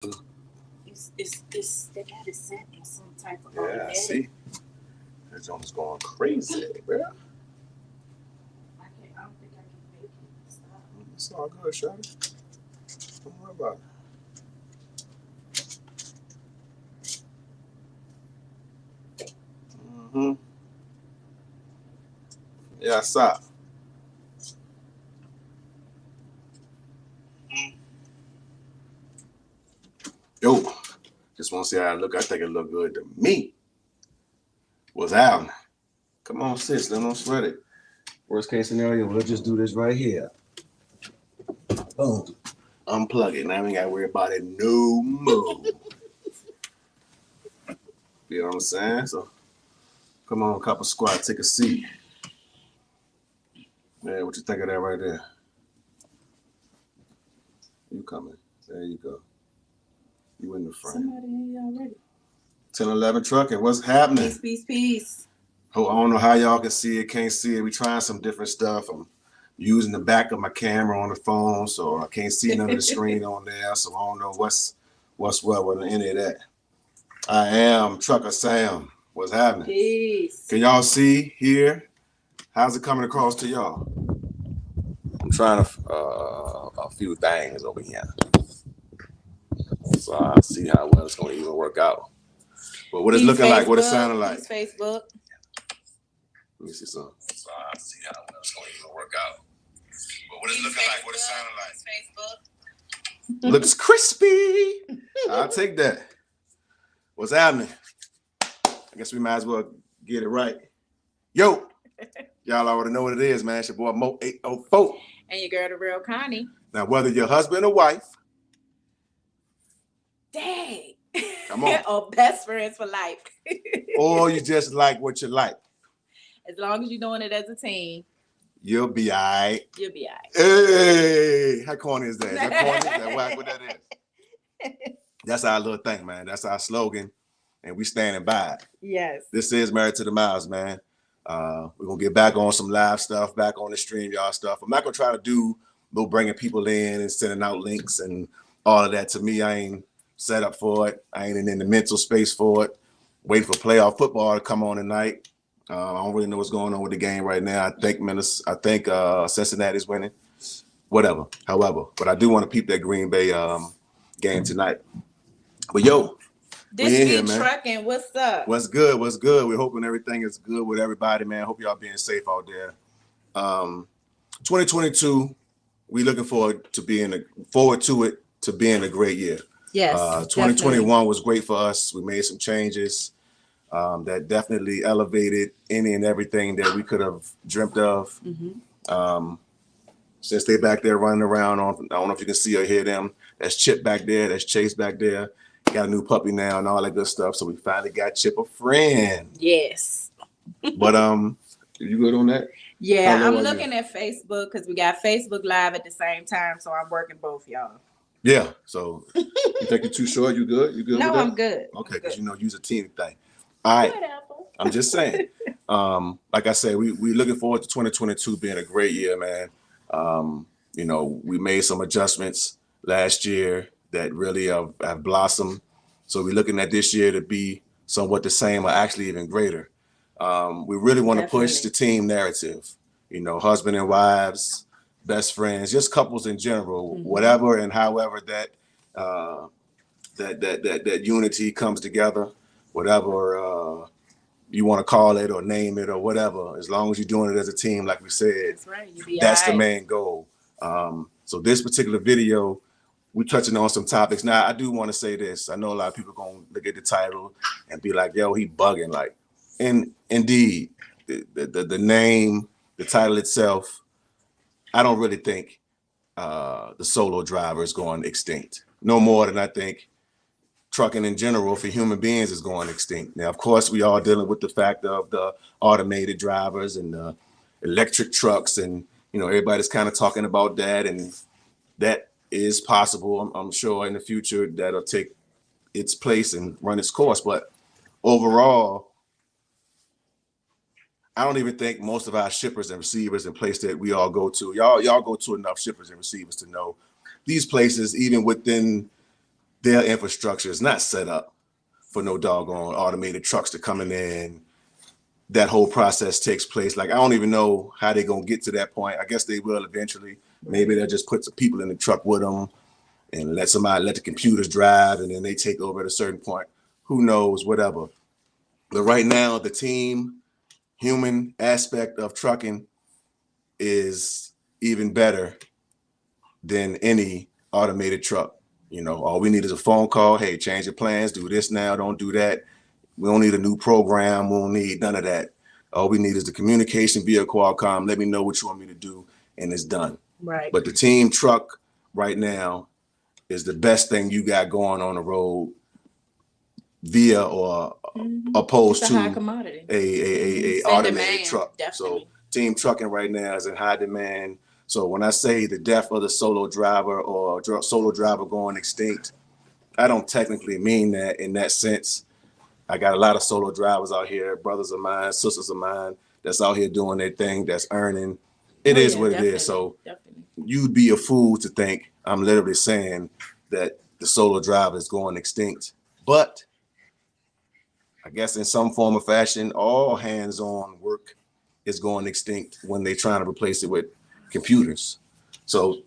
It's they got it set in some type of Yeah, see, that joint's going crazy, bro. I don't think I can make it stop. It's all good, Shawty. Don't worry about it. Yeah, stop. Yo, just want to see how it look. I think it look good to me. What's happening? Come on, sis. Don't sweat it. Worst case scenario, we'll just do this right here. Boom. Unplug it. Now we ain't got to worry about it no more. You know what I'm saying? So, come on, couple squat. Take a seat. Man, what you think of that right there? You coming. There you go. You in the frame. Somebody in here already. 1011 trucking. What's happening? Peace. Oh, I don't know how y'all can see it, can't see it. We trying some different stuff. I'm using the back of my camera on the phone, so I can't see none of the screen on there. So I don't know what's what with any of that. I am Trucker Sam. What's happening? Peace. Can y'all see here? How's it coming across to y'all? I'm trying to a few things over here, so I'll see how well it's going to even work out. But what it's looking like, what it sounding like. Facebook. Let me see something. So I'll see how well it's going to even work out. But what it's looking like, what it sounding like. Facebook. Looks crispy. I'll take that. What's happening? I guess we might as well get it right. Yo, y'all already know what it is, man. It's your boy Mo 804. And your girl, the real Connie. Now, whether you're husband or wife. Dang. Come on. Or best friends for life. Or you just like what you like. As long as you're doing it as a team. You'll be all right. You'll be all right. Hey, how corny is that? Is that corny? Is that whack what that is? That's our little thing, man. That's our slogan. And we standing by it. Yes. This is Married to the Miles, man. We're going to get back on some live stuff, back on the stream, y'all stuff. I'm not going to try to do no bringing people in and sending out links and all of that. To me, I ain't set up for it. I ain't in the mental space for it. Waiting for playoff football to come on tonight. I don't really know what's going on with the game right now. I think Cincinnati's winning. Whatever. However, but I do want to peep that Green Bay game tonight. But yo, this week trucking, what's up? What's good? What's good? We're hoping everything is good with everybody, man. Hope y'all being safe out there. 2022, we looking forward to being a great year. Yes. 2021 was great for us. We made some changes that definitely elevated any and everything that we could have dreamt of. Mm-hmm. Since they back there running around, I don't know if you can see or hear them. That's Chip back there. That's Chase back there. Got a new puppy now and all that good stuff. So we finally got Chip a friend. Yes. But you good on that? Yeah, I'm looking at Facebook because we got Facebook Live at the same time. So I'm working both, y'all. Yeah. So you think you're too short? You good? You good? No, with that? I'm good. Okay, because use a team thing. All right. I'm just saying. Like I said, we looking forward to 2022 being a great year, man. We made some adjustments last year that really have blossomed. So we're looking at this year to be somewhat the same or actually even greater. We really want to push the team narrative, husband and wives, best friends, just couples in general, mm-hmm. whatever and however that unity comes together, whatever you want to call it or name it or whatever, as long as you're doing it as a team, like we said, that's the main goal. So this particular video, we're touching on some topics. Now, I do want to say this. I know a lot of people are going to look at the title and be like, yo, he bugging. Like, and indeed, the name, the title itself, I don't really think the solo driver is going extinct. No more than I think trucking in general for human beings is going extinct. Now, of course, we are dealing with the fact of the automated drivers and the electric trucks. And, everybody's kind of talking about that. And that is possible. I'm sure in the future that'll take its place and run its course. But overall, I don't even think most of our shippers and receivers in place that we all go to, y'all go to enough shippers and receivers to know these places, even within their infrastructure is not set up for no doggone automated trucks to coming in. That whole process takes place. Like, I don't even know how they're going to get to that point. I guess they will eventually. Maybe they'll just put some people in the truck with them and let the computers drive, and then they take over at a certain point. Who knows, whatever. But right now, the human aspect of trucking is even better than any automated truck. You know, all we need is a phone call. Hey, change your plans, do this now, don't do that. We don't need a new program. We don't need none of that. All we need is the communication via Qualcomm. Let me know what you want me to do, and it's done. Right. But the team truck right now is the best thing you got going on the road via or opposed to a automated truck. Definitely. So team trucking right now is in high demand. So when I say the death of the solo driver or solo driver going extinct, I don't technically mean that in that sense. I got a lot of solo drivers out here, brothers of mine, sisters of mine, that's out here doing their thing, that's earning. It is what it is. So you'd be a fool to think I'm literally saying that the solo driver is going extinct. But I guess in some form or fashion, all hands-on work is going extinct when they're trying to replace it with computers. So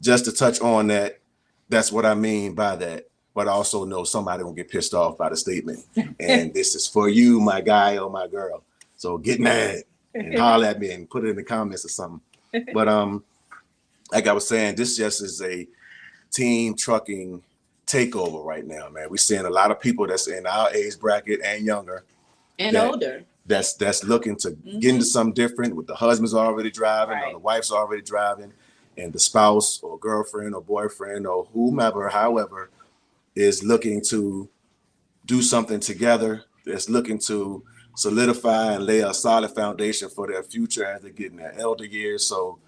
just to touch on that, that's what I mean by that. But I also know somebody will get pissed off by the statement. And this is for you, my guy or my girl. So get mad and holler at me and put it in the comments or something. But like I was saying, this just is a team trucking takeover right now, man. We're seeing a lot of people that's in our age bracket and younger. And older. That's looking to get into something different, with the husband's already driving, or the wife's already driving, and the spouse or girlfriend or boyfriend or whomever, however, is looking to do something together. That's looking to solidify and lay a solid foundation for their future as they get in their elder years. So,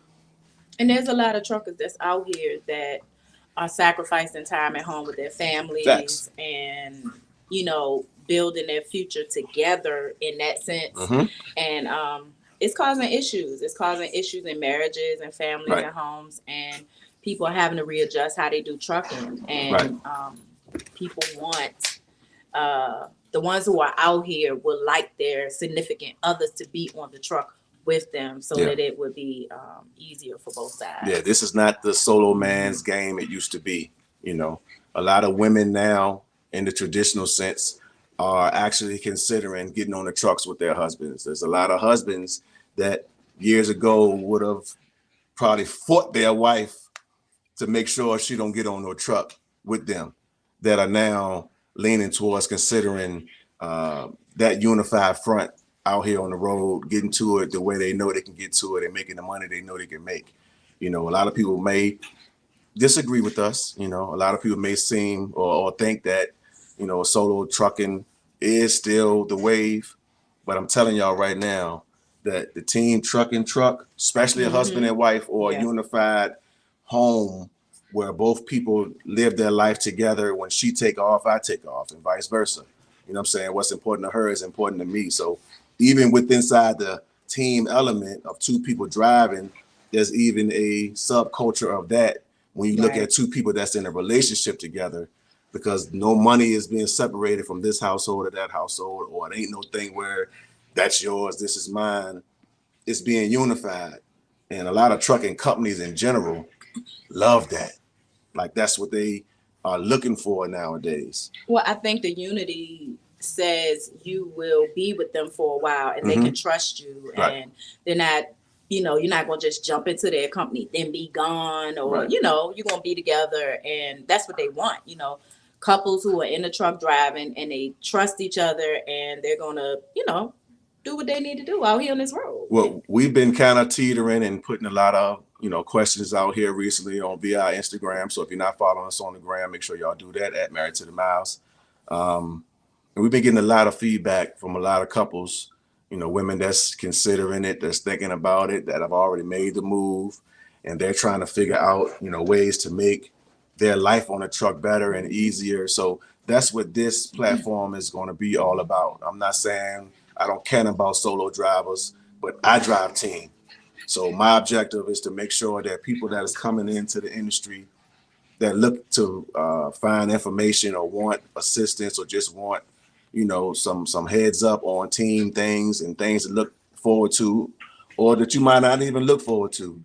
and there's a lot of truckers that's out here that are sacrificing time at home with their families. Facts. And, you know, building their future together in that sense. And it's causing issues. It's causing issues in marriages and families and homes, and people are having to readjust how they do trucking. And people want the ones who are out here would like their significant others to be on the truck with them, so that it would be easier for both sides. Yeah, this is not the solo man's game it used to be. You know, a lot of women now, in the traditional sense, are actually considering getting on the trucks with their husbands. There's a lot of husbands that years ago would have probably fought their wife to make sure she don't get on no truck with them, that are now leaning towards considering that unified front out here on the road, getting to it the way they know they can get to it and making the money they know they can make. You know, a lot of people may disagree with us. You know, a lot of people may seem or think that, you know, solo trucking is still the wave. But I'm telling y'all right now that the team trucking truck, especially a husband and wife or a unified home where both people live their life together, when she take off, I take off, and vice versa. You know what I'm saying? What's important to her is important to me. So even inside the team element of two people driving, there's even a subculture of that when you look at two people that's in a relationship together, because no money is being separated from this household or that household, or it ain't no thing where that's yours, this is mine. It's being unified. And a lot of trucking companies in general love that. Like, that's what they are looking for nowadays. Well, I think the unity says you will be with them for a while and they can trust you, and they're not, you know, you're not going to just jump into their company, then be gone, or, you know, you're going to be together. And that's what they want, you know, couples who are in the truck driving and they trust each other and they're going to, you know, do what they need to do out here on this road. Well, we've been kind of teetering and putting a lot of, you know, questions out here recently via our Instagram. So if you're not following us on the gram, make sure y'all do that at Married to the Miles. And we've been getting a lot of feedback from a lot of couples, you know, women that's considering it, that's thinking about it, that have already made the move, and they're trying to figure out, you know, ways to make their life on a truck better and easier. So that's what this platform is going to be all about. I'm not saying I don't care about solo drivers, but I drive team. So my objective is to make sure that people that is coming into the industry that look to find information or want assistance or just want, you know, some heads up on team things and things to look forward to, or that you might not even look forward to.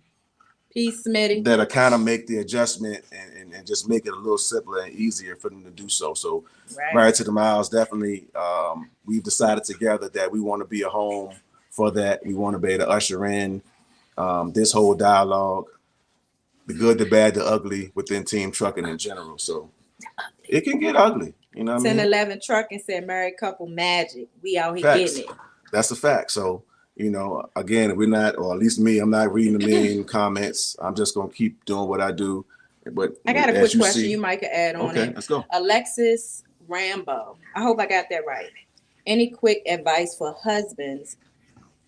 Peace, Smitty. That'll kind of make the adjustment and just make it a little simpler and easier for them to do so. So Married to the Miles, definitely, we've decided together that we want to be a home for that. We want to be able to usher in this whole dialogue, the good, the bad, the ugly within team trucking in general. So it can get ugly. You know what I mean? 1011 Trucking said married couple magic. We out here getting it. That's a fact. So, you know, again, we're not, or at least me, I'm not reading the million comments. I'm just going to keep doing what I do. But I got a quick question you might could add on it. Let's go. Alexis Rambo. I hope I got that right. Any quick advice for husbands?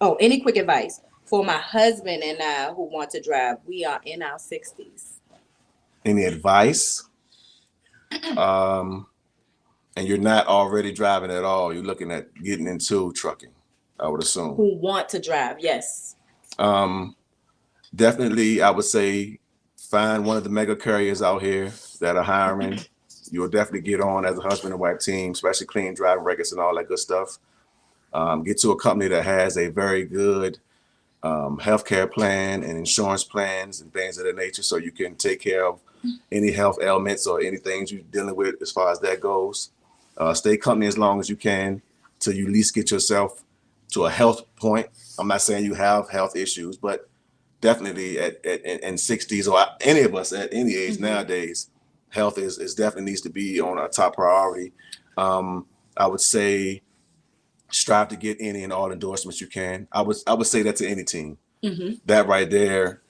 Oh, any quick advice for my husband and I who want to drive? We are in our 60s. Any advice? And you're not already driving at all. You're looking at getting into trucking, I would assume. Who want to drive, yes. Definitely, I would say find one of the mega carriers out here that are hiring. You'll definitely get on as a husband and wife team, especially clean driving records and all that good stuff. Get to a company that has a very good healthcare plan and insurance plans and things of that nature, so you can take care of any health ailments or anything you're dealing with as far as that goes. Stay company as long as you can till you at least get yourself to a health point. I'm not saying you have health issues, but definitely in 60s or any of us at any age nowadays, health is definitely needs to be on our top priority. I would say strive to get any and all endorsements you can. I would say that to any team. That right there,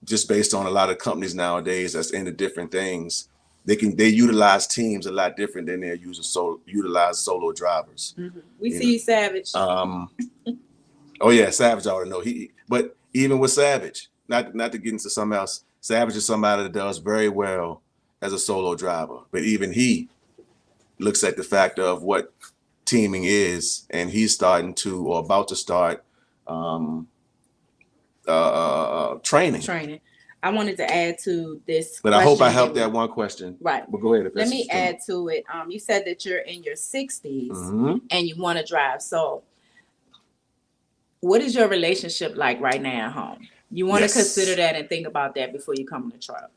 just based on a lot of companies nowadays that's into different things, they utilize teams a lot different than they utilize solo drivers. We see you, Savage. Oh yeah, Savage I already know. But even with Savage, not to get into something else, Savage is somebody that does very well as a solo driver. But even he looks at the fact of what teaming is, and he's starting to or about to start training. I wanted to add to this, but I hope I helped that one question. Right. But go ahead. Let me add to it. You said that you're in your 60s and you want to drive. So what is your relationship like right now at home? You want to consider that and think about that before you come in the truck,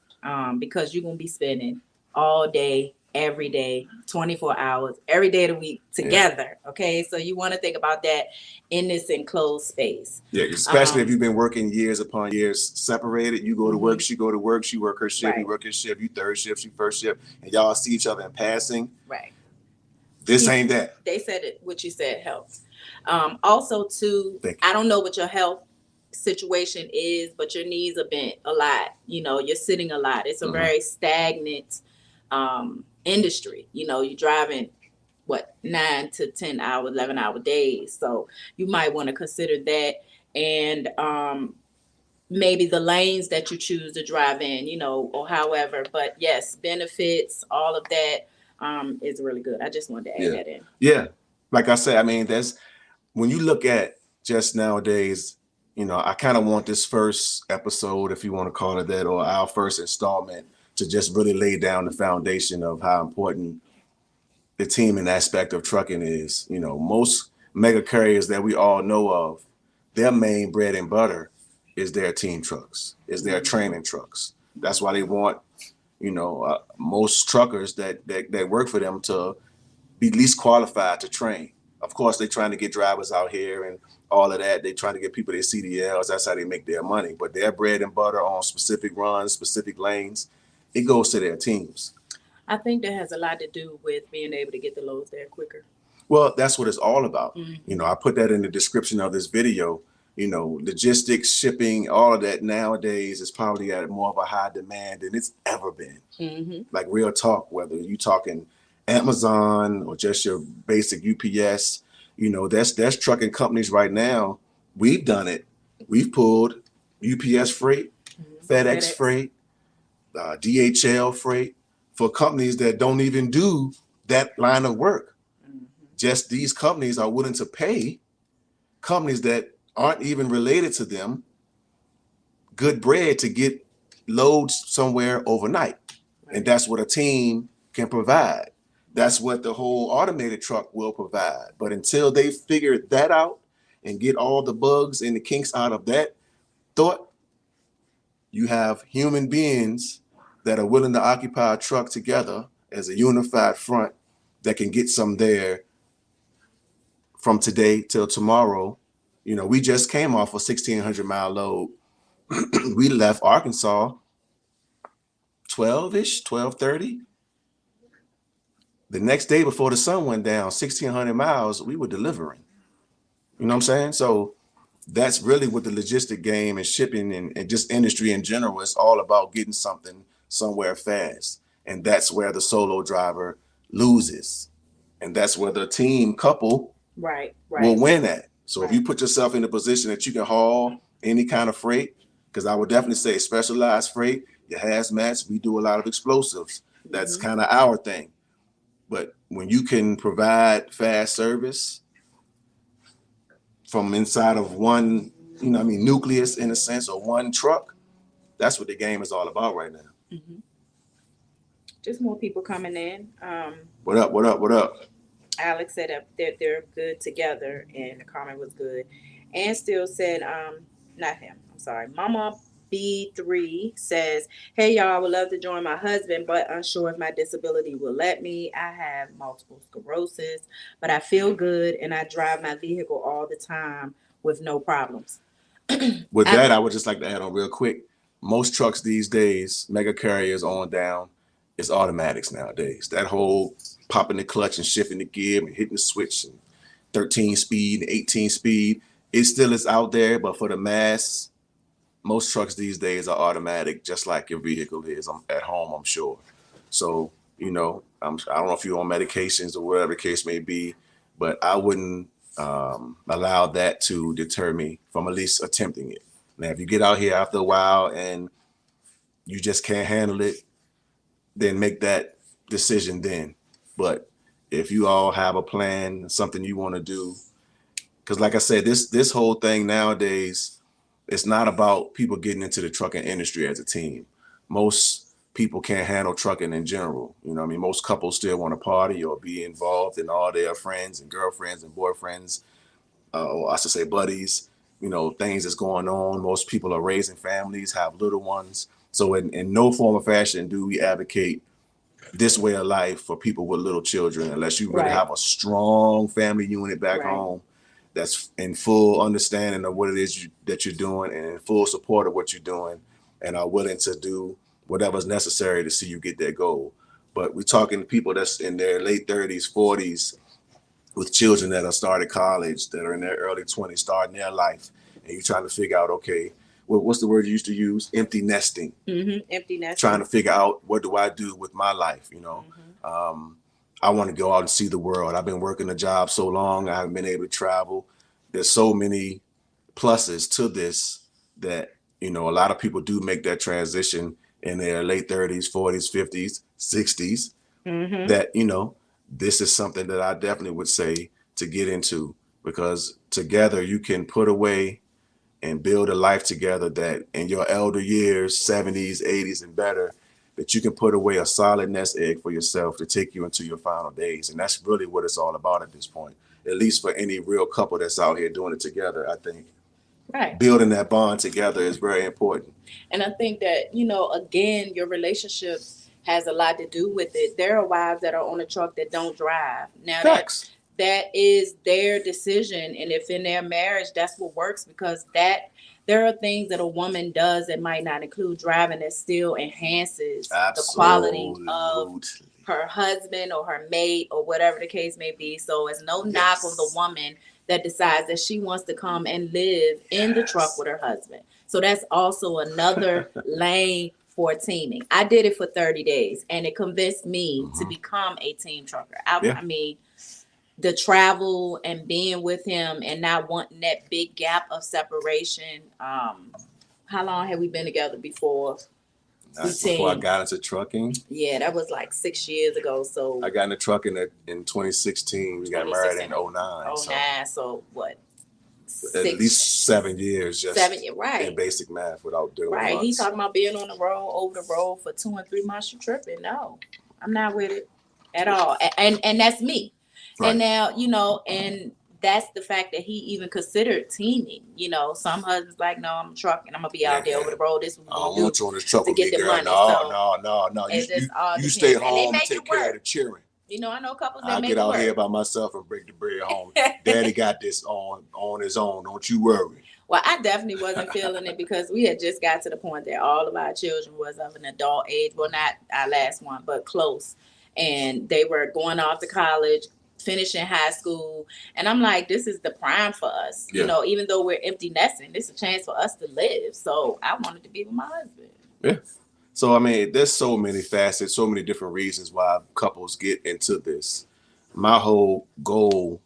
because you're going to be spending all day, every day, 24 hours, every day of the week together. Okay. So you want to think about that in this enclosed space. Yeah. Especially if you've been working years upon years separated. You go to work, she go to work, she work her shift, you work your shift, you third shift, she first shift, and y'all see each other in passing. Right. This ain't that. They said it, what you said helps. Also too, I don't know what your health situation is, but your knees are bent a lot. You know, you're sitting a lot. It's a very stagnant industry. You know, you're driving 9 to 10 hour, 11-hour days. So you might want to consider that. And maybe the lanes that you choose to drive in, you know, or however. But yes, benefits, all of that is really good. I just wanted to add that in. Yeah. Like I said, I mean, when you look at just nowadays, you know, I kind of want this first episode, if you want to call it that, or our first installment, to just really lay down the foundation of how important the teaming aspect of trucking is. You know, most mega carriers that we all know of, their main bread and butter is their team trucks, is their training trucks. That's why they want, you know, most truckers that work for them to be least qualified to train. Of course, they're trying to get drivers out here and all of that. They're trying to get people their CDLs. That's how they make their money. But their bread and butter on specific runs, specific lanes, it goes to their teams. I think that has a lot to do with being able to get the loads there quicker. Well, that's what it's all about. You know, I put that in the description of this video. You know, logistics, shipping, all of that nowadays is probably at more of a high demand than it's ever been. Like real talk, whether you talking Amazon or just your basic UPS, you know, that's trucking companies right now. We've done it. We've pulled UPS freight, FedEx freight, DHL freight for companies that don't even do that line of work. Just these companies are willing to pay companies that aren't even related to them good bread to get loads somewhere overnight. And that's what a team can provide. That's what the whole automated truck will provide. But until they figure that out and get all the bugs and the kinks out of that thought, you have human beings that are willing to occupy a truck together as a unified front that can get some there from today till tomorrow. You know, we just came off a 1,600-mile load. We left Arkansas 12-ish, 12:30. The next day before the sun went down, 1,600 miles, we were delivering. You know what I'm saying? So that's really what the logistic game and shipping and just industry in general is all about, getting something somewhere fast. And that's where the solo driver loses. And that's where the team couple will win at. So if you put yourself in a position that you can haul any kind of freight, because I would definitely say specialized freight, your hazmats, we do a lot of explosives. That's kind of our thing. But when you can provide fast service from inside of one, nucleus in a sense, or one truck, that's what the game is all about right now. Just more people coming in. What up? Alex said that they're good together, and the comment was good. And still said, not him, I'm sorry. Mama B3 says, hey y'all, I would love to join my husband, but unsure if my disability will let me. I have multiple sclerosis, but I feel good and I drive my vehicle all the time with no problems. With that, I would just like to add on real quick. Most trucks these days, mega carriers on down, it's automatics nowadays. That whole popping the clutch and shifting the gear and hitting the switch and 13 speed and 18 speed, it still is out there, but for the mass, most trucks these days are automatic, just like your vehicle is. I'm at home, I'm sure. So, I don't know if you're on medications or whatever the case may be, but I wouldn't allow that to deter me from at least attempting it. Now, if you get out here after a while and you just can't handle it, then make that decision then. But if you all have a plan, something you want to do, because like I said, this whole thing nowadays, it's not about people getting into the trucking industry as a team. Most people can't handle trucking in general. Most couples still want to party or be involved in all their friends and girlfriends and boyfriends, or I should say buddies, things that's going on. Most people are raising families, have little ones. So in no form or fashion do we advocate this way of life for people with little children, unless you really have a strong family unit back home that's in full understanding of what it is that you're doing and in full support of what you're doing and are willing to do whatever's necessary to see you get that goal. But we're talking to people that's in their late 30s, 40s, with children that have started college, that are in their early 20s, starting their life, and you're trying to figure out, okay, what's the word you used to use? Empty nesting. Empty nesting. Trying to figure out, what do I do with my life, I want to go out and see the world. I've been working a job so long, I haven't been able to travel. There's so many pluses to this that, a lot of people do make that transition in their late 30s, 40s, 50s, 60s, that, this is something that I definitely would say to get into, because together you can put away and build a life together that in your elder years, 70s, 80s, and better, that you can put away a solid nest egg for yourself to take you into your final days. And that's really what it's all about at this point, at least for any real couple that's out here doing it together. I think building that bond together is very important. And I think that, again, your relationship has a lot to do with it. There are wives that are on a truck that don't drive. Now that is their decision. And if in their marriage, that's what works, because there are things that a woman does that might not include driving that still enhances the quality of her husband or her mate or whatever the case may be. So it's no knock on the woman that decides that she wants to come and live in the truck with her husband. So that's also another lane for teaming. I did it for 30 days and it convinced me to become a team trucker. I mean, the travel and being with him and not wanting that big gap of separation. How long had we been together before? Before I got into trucking? Yeah, that was like 6 years ago. So I got into trucking in 2016. We got married in 09. So what? at least 7 years just 7 years, right? In basic math without doing right. months. He talking about being on the road, over the road for 2 and 3 months. You tripping? No, I'm not with it at all. And that's me. Right. And now, you know, and that's the fact that he even considered teaming. You know, some husbands like, no, I'm trucking. I'm gonna be out there over the road. This is what I don't want you on this truck to get the money. No. You stay home and take care of the children. You know, I know couples that I'll get out here by myself and break the bread home. Daddy got this on his own. Don't you worry. Well, I definitely wasn't feeling it because we had just got to the point that all of our children was of an adult age. Well, not our last one, but close. And they were going off to college, finishing high school. And I'm like, this is the prime for us. Yeah. You know, even though we're empty nesting, this is a chance for us to live. So I wanted to be with my husband. Yeah. So, I mean, there's so many facets, so many different reasons why couples get into this. My whole goal,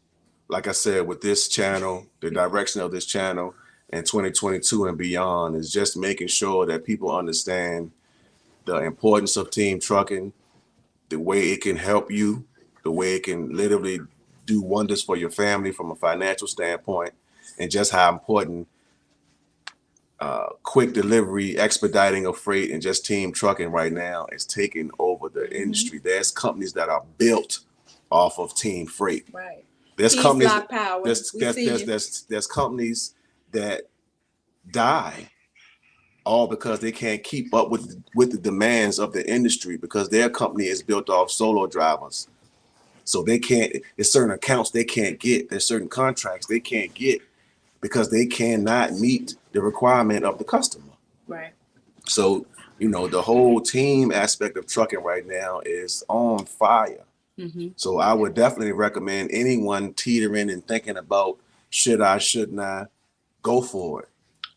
like I said, with this channel, the direction of this channel in 2022 and beyond is just making sure that people understand the importance of team trucking, the way it can help you, the way it can literally do wonders for your family from a financial standpoint, and just how important quick delivery, expediting of freight, and just team trucking right now is taking over the industry. There's companies that are built off of team freight. Right. There's companies. There's companies that die all because they can't keep up with the demands of the industry because their company is built off solo drivers. So they can't. There's certain accounts they can't get. There's certain contracts they can't get because they cannot meet the requirement of the customer. Right. So, you know, the whole team aspect of trucking right now is on fire. Mm-hmm. So I would definitely recommend anyone teetering and thinking about shouldn't I, go for it.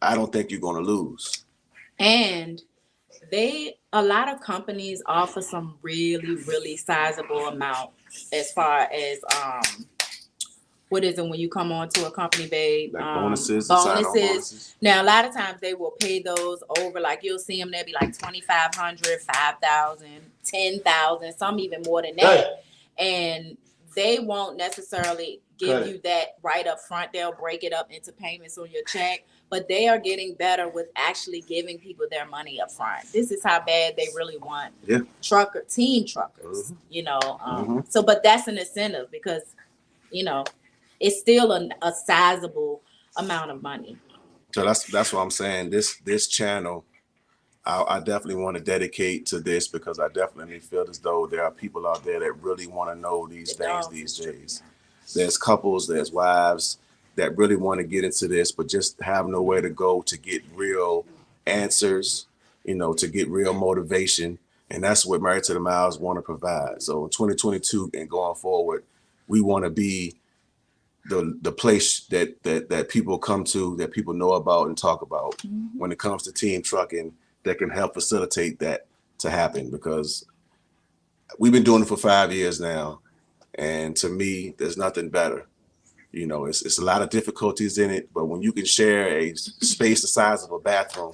I don't think you're going to lose. And a lot of companies offer some really, really sizable amount as far as what is it when you come on to a company, babe? Like bonuses. Now, a lot of times they will pay those over, like you'll see them, they'll be like $2,500, $5,000, $10,000, some even more than that. And they won't necessarily give you that right up front. They'll break it up into payments on your check, but they are getting better with actually giving people their money up front. This is how bad they really want team truckers, you know. So, but that's an incentive because, you know, it's still a sizable amount of money. So that's what I'm saying. This channel, I definitely want to dedicate to this because I definitely feel as though there are people out there that really want to know these things these days. There's couples, there's wives that really want to get into this, but just have nowhere to go to get real answers, you know, to get real motivation. And that's what Married to the Miles want to provide. So in 2022 and going forward, we want to be the place that people come to, that people know about and talk about when it comes to team trucking, that can help facilitate that to happen, because we've been doing it for 5 years now. And to me, there's nothing better. You know, it's a lot of difficulties in it, but when you can share a space the size of a bathroom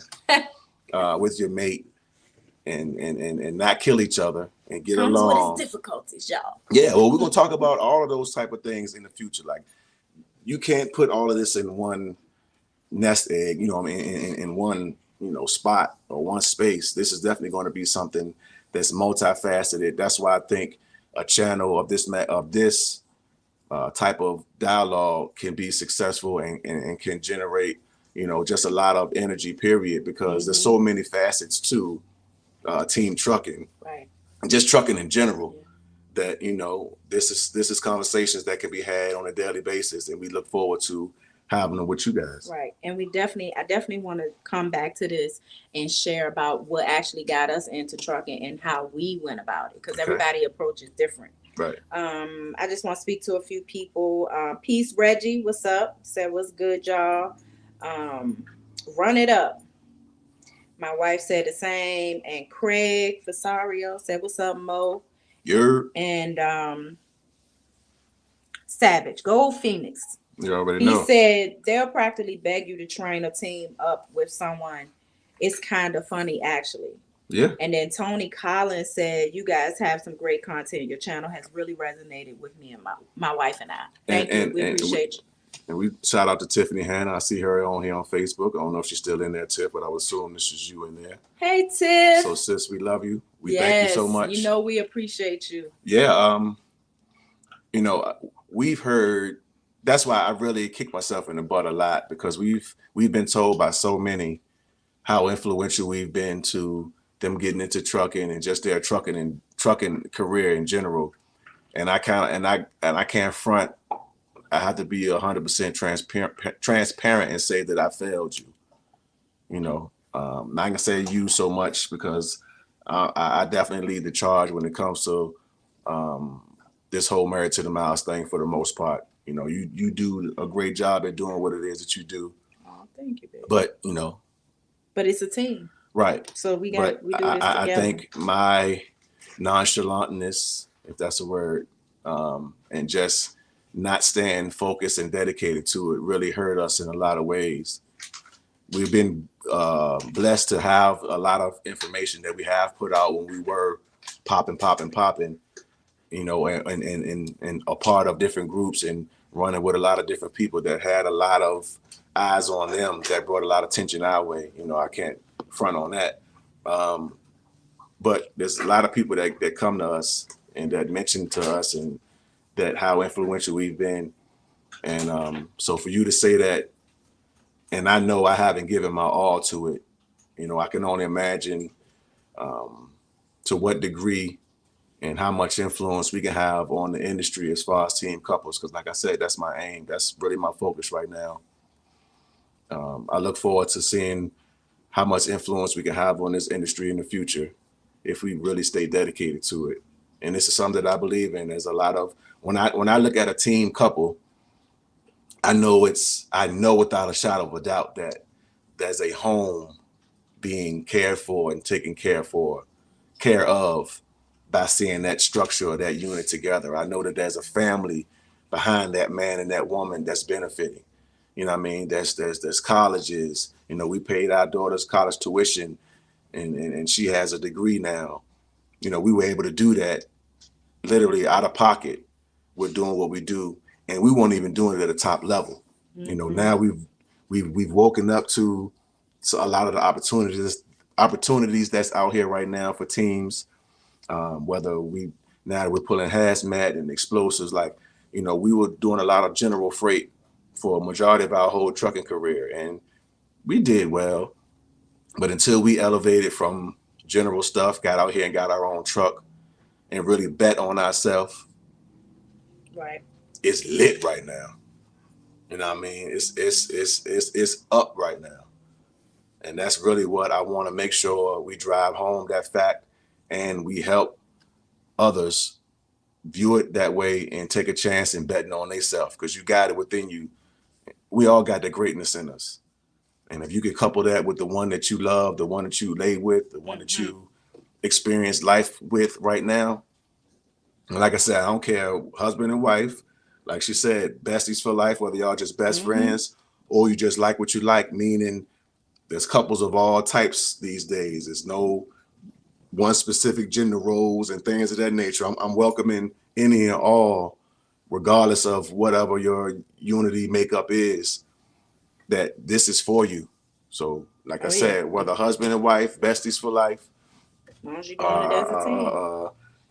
with your mate and not kill each other and get along. With its difficulties, y'all. Yeah, well, we're gonna talk about all of those type of things in the future. Like, you can't put all of this in one nest egg, you know, I mean, in one, you know, spot or one space. This is definitely going to be something that's multifaceted. That's why I think a channel of this type of dialogue can be successful and can generate, you know, just a lot of energy, period, because there's so many facets to team trucking, right? Just trucking in general, that, you know, this is conversations that can be had on a daily basis, and we look forward to having them with you guys. Right. And I definitely want to come back to this and share about what actually got us into trucking and how we went about it, because everybody approach is different. Right. I just want to speak to a few people. Peace Reggie, what's up? Said, what's good, y'all? Run it up. My wife said the same. And Craig Fasario said, what's up, Mo? And Savage, Gold Phoenix. You already know. He said they'll practically beg you to train a team up with someone. It's kind of funny, actually. Yeah. And then Tony Collins said, you guys have some great content. Your channel has really resonated with me and my wife and I. Thank you. We appreciate you. And we shout out to Tiffany Hannah. I see her on here on Facebook. I don't know if she's still in there, Tiff, but I would assume this is you in there. Hey, Tiff. So, sis, we love you. We thank you so much. You know we appreciate you. Yeah. You know, we've heard. That's why I really kick myself in the butt a lot, because we've been told by so many how influential we've been to them getting into trucking and just their trucking career in general. And I can't front. I have to be 100% transparent and say that I failed you. You know, I'm not gonna say you so much, because I definitely lead the charge when it comes to this whole Married to the Miles thing for the most part. You know, you do a great job at doing what it is that you do. Oh, thank you, baby. But you know, but it's a team, right? So we do this together. I think my nonchalantness, if that's a word, and just not staying focused and dedicated to it really hurt us in a lot of ways. We've been blessed to have a lot of information that we have put out when we were popping, you know, and a part of different groups and running with a lot of different people that had a lot of eyes on them, that brought a lot of attention our way. You know, I can't front on that. But there's a lot of people that come to us and that mention to us and that how influential we've been. And so for you to say that, and I know I haven't given my all to it, you know, I can only imagine to what degree and how much influence we can have on the industry as far as team couples. Because like I said, that's my aim. That's really my focus right now. I look forward to seeing how much influence we can have on this industry in the future if we really stay dedicated to it. And this is something that I believe in. There's a lot of, when I look at a team couple, I know without a shadow of a doubt that there's a home being cared for and taken care of by seeing that structure or that unit together. I know that there's a family behind that man and that woman that's benefiting. You know what I mean? There's colleges. You know, we paid our daughter's college tuition and she has a degree now. You know, we were able to do that literally out of pocket. We're doing what we do, and we weren't even doing it at a top level. Mm-hmm. You know, now we've woken up to a lot of the opportunities that's out here right now for teams. Whether we're pulling hazmat and explosives, like, you know, we were doing a lot of general freight for a majority of our whole trucking career, and we did well. But until we elevated from general stuff, got out here and got our own truck and really bet on ourselves, right? It's lit right now. You know what I mean? It's up right now. And that's really what I want to make sure we drive home, that fact, and we help others view it that way and take a chance in betting on themselves, because you got it within you. We all got the greatness in us. And if you could couple that with the one that you love, the one that you lay with, the one that you experience life with right now. And like I said, I don't care, husband and wife, like she said, besties for life, whether y'all just best friends or you just like what you like, meaning there's couples of all types these days. There's no one specific gender roles and things of that nature. I'm welcoming any and all, regardless of whatever your unity makeup is, that this is for you. So like I said, whether husband and wife, besties for life,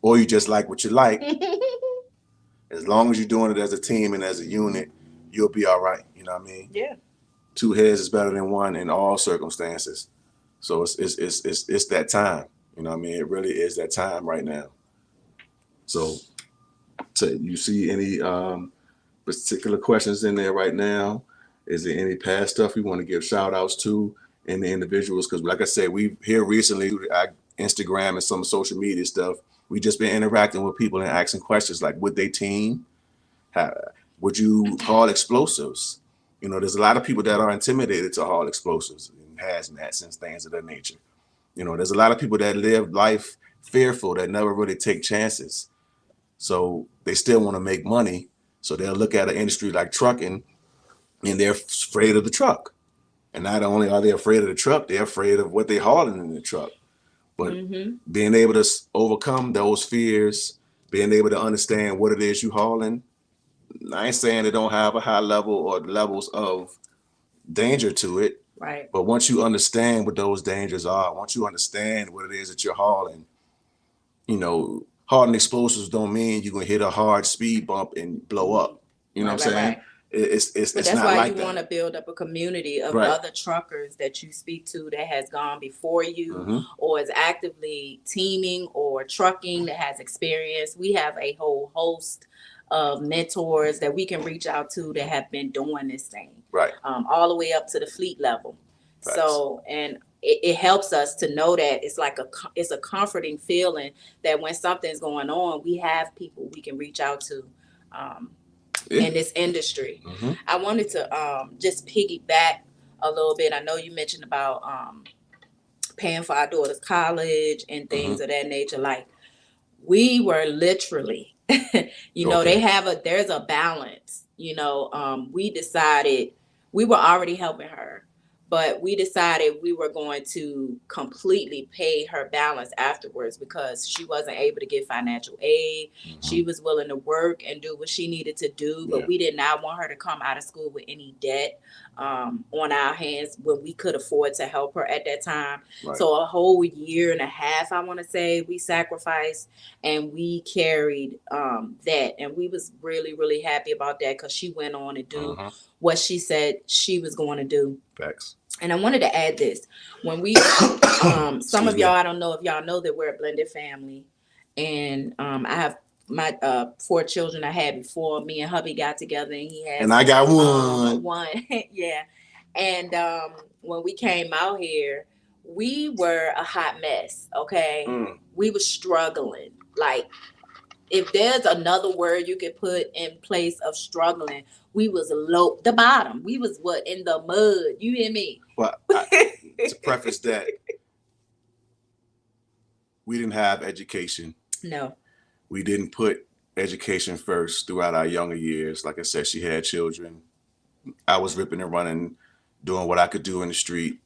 or you just like what you like, as long as you're doing it as a team and as a unit, you'll be all right. You know what I mean? Yeah. Two heads is better than one in all circumstances. So it's that time. You know what I mean? It really is that time right now. So you see any particular questions in there right now? Is there any past stuff we want to give shout outs to in the individuals? Because like I said, we here recently, Instagram and some social media stuff, we just been interacting with people and asking questions like, would they team? Would you haul explosives? You know, there's a lot of people that are intimidated to haul explosives and hazmats and things of that nature. You know, there's a lot of people that live life fearful, that never really take chances. So they still want to make money. So they'll look at an industry like trucking and they're afraid of the truck. And not only are they afraid of the truck, they're afraid of what they're hauling in the truck. But being able to overcome those fears, being able to understand what it is you're hauling, I ain't saying it don't have a high level or levels of danger to it. Right. But once you understand what those dangers are, once you understand what it is that you're hauling, you know, hauling explosives don't mean you're gonna hit a hard speed bump and blow up. You know what I'm saying? Right. It's that's not why like you want to build up a community of Right. other truckers that you speak to that has gone before you or is actively teaming or trucking that has experience. We have a whole host of mentors that we can reach out to that have been doing this thing. Right. All the way up to the fleet level. Facts. So, and it helps us to know that it's a comforting feeling that when something's going on, we have people we can reach out to. In this industry. I wanted to just piggyback a little bit. I know you mentioned about paying for our daughter's college and things of that nature. Like, we were literally, you know, there's a balance. You know, we decided we were already helping her, but we decided we were going to completely pay her balance afterwards because she wasn't able to get financial aid. She was willing to work and do what she needed to do, but we did not want her to come out of school with any debt on our hands when we could afford to help her at that time. Right. So a whole year and a half, I want to say, we sacrificed and we carried that. And we was really, really happy about that because she went on to do what she said she was going to do. Facts. And I wanted to add this. When we, some of y'all, I don't know if y'all know that we're a blended family. And I have my 4 children I had before. Me and hubby got together and he had. And I got one. One, yeah. And when we came out here, we were a hot mess, okay? We were struggling. Like, if there's another word you could put in place of struggling, we was low, the bottom. We was in the mud. You hear me? Well, to preface that, we didn't have education. No. We didn't put education first throughout our younger years. Like I said, she had children. I was ripping and running, doing what I could do in the street.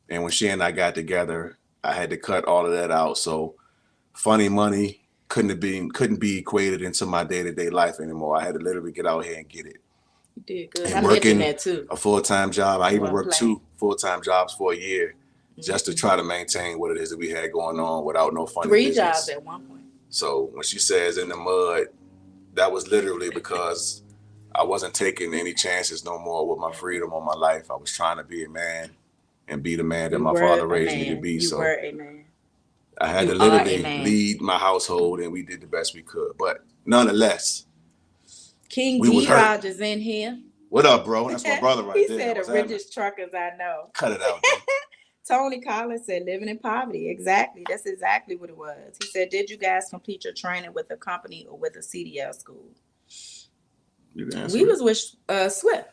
And when she and I got together, I had to cut all of that out. So funny money couldn't be equated into my day-to-day life anymore. I had to literally get out here and get it. You did good. And I working mentioned that too. A full-time job. I even worked 2 full-time jobs for a year just to try to maintain what it is that we had going on without no funny 3 business. jobs at one point. So when she says in the mud, that was literally because I wasn't taking any chances no more with my freedom or my life. I was trying to be a man and be the man that my father raised me to be. You were a man. I had to literally lead my household, and we did the best we could. But nonetheless, King D. Rogers in here. What up, bro? That's my brother right there. He said the richest truckers I know. Cut it out. Tony Collins said living in poverty. Exactly. That's exactly what it was. He said, did you guys complete your training with a company or with a CDL school? We was with Swift.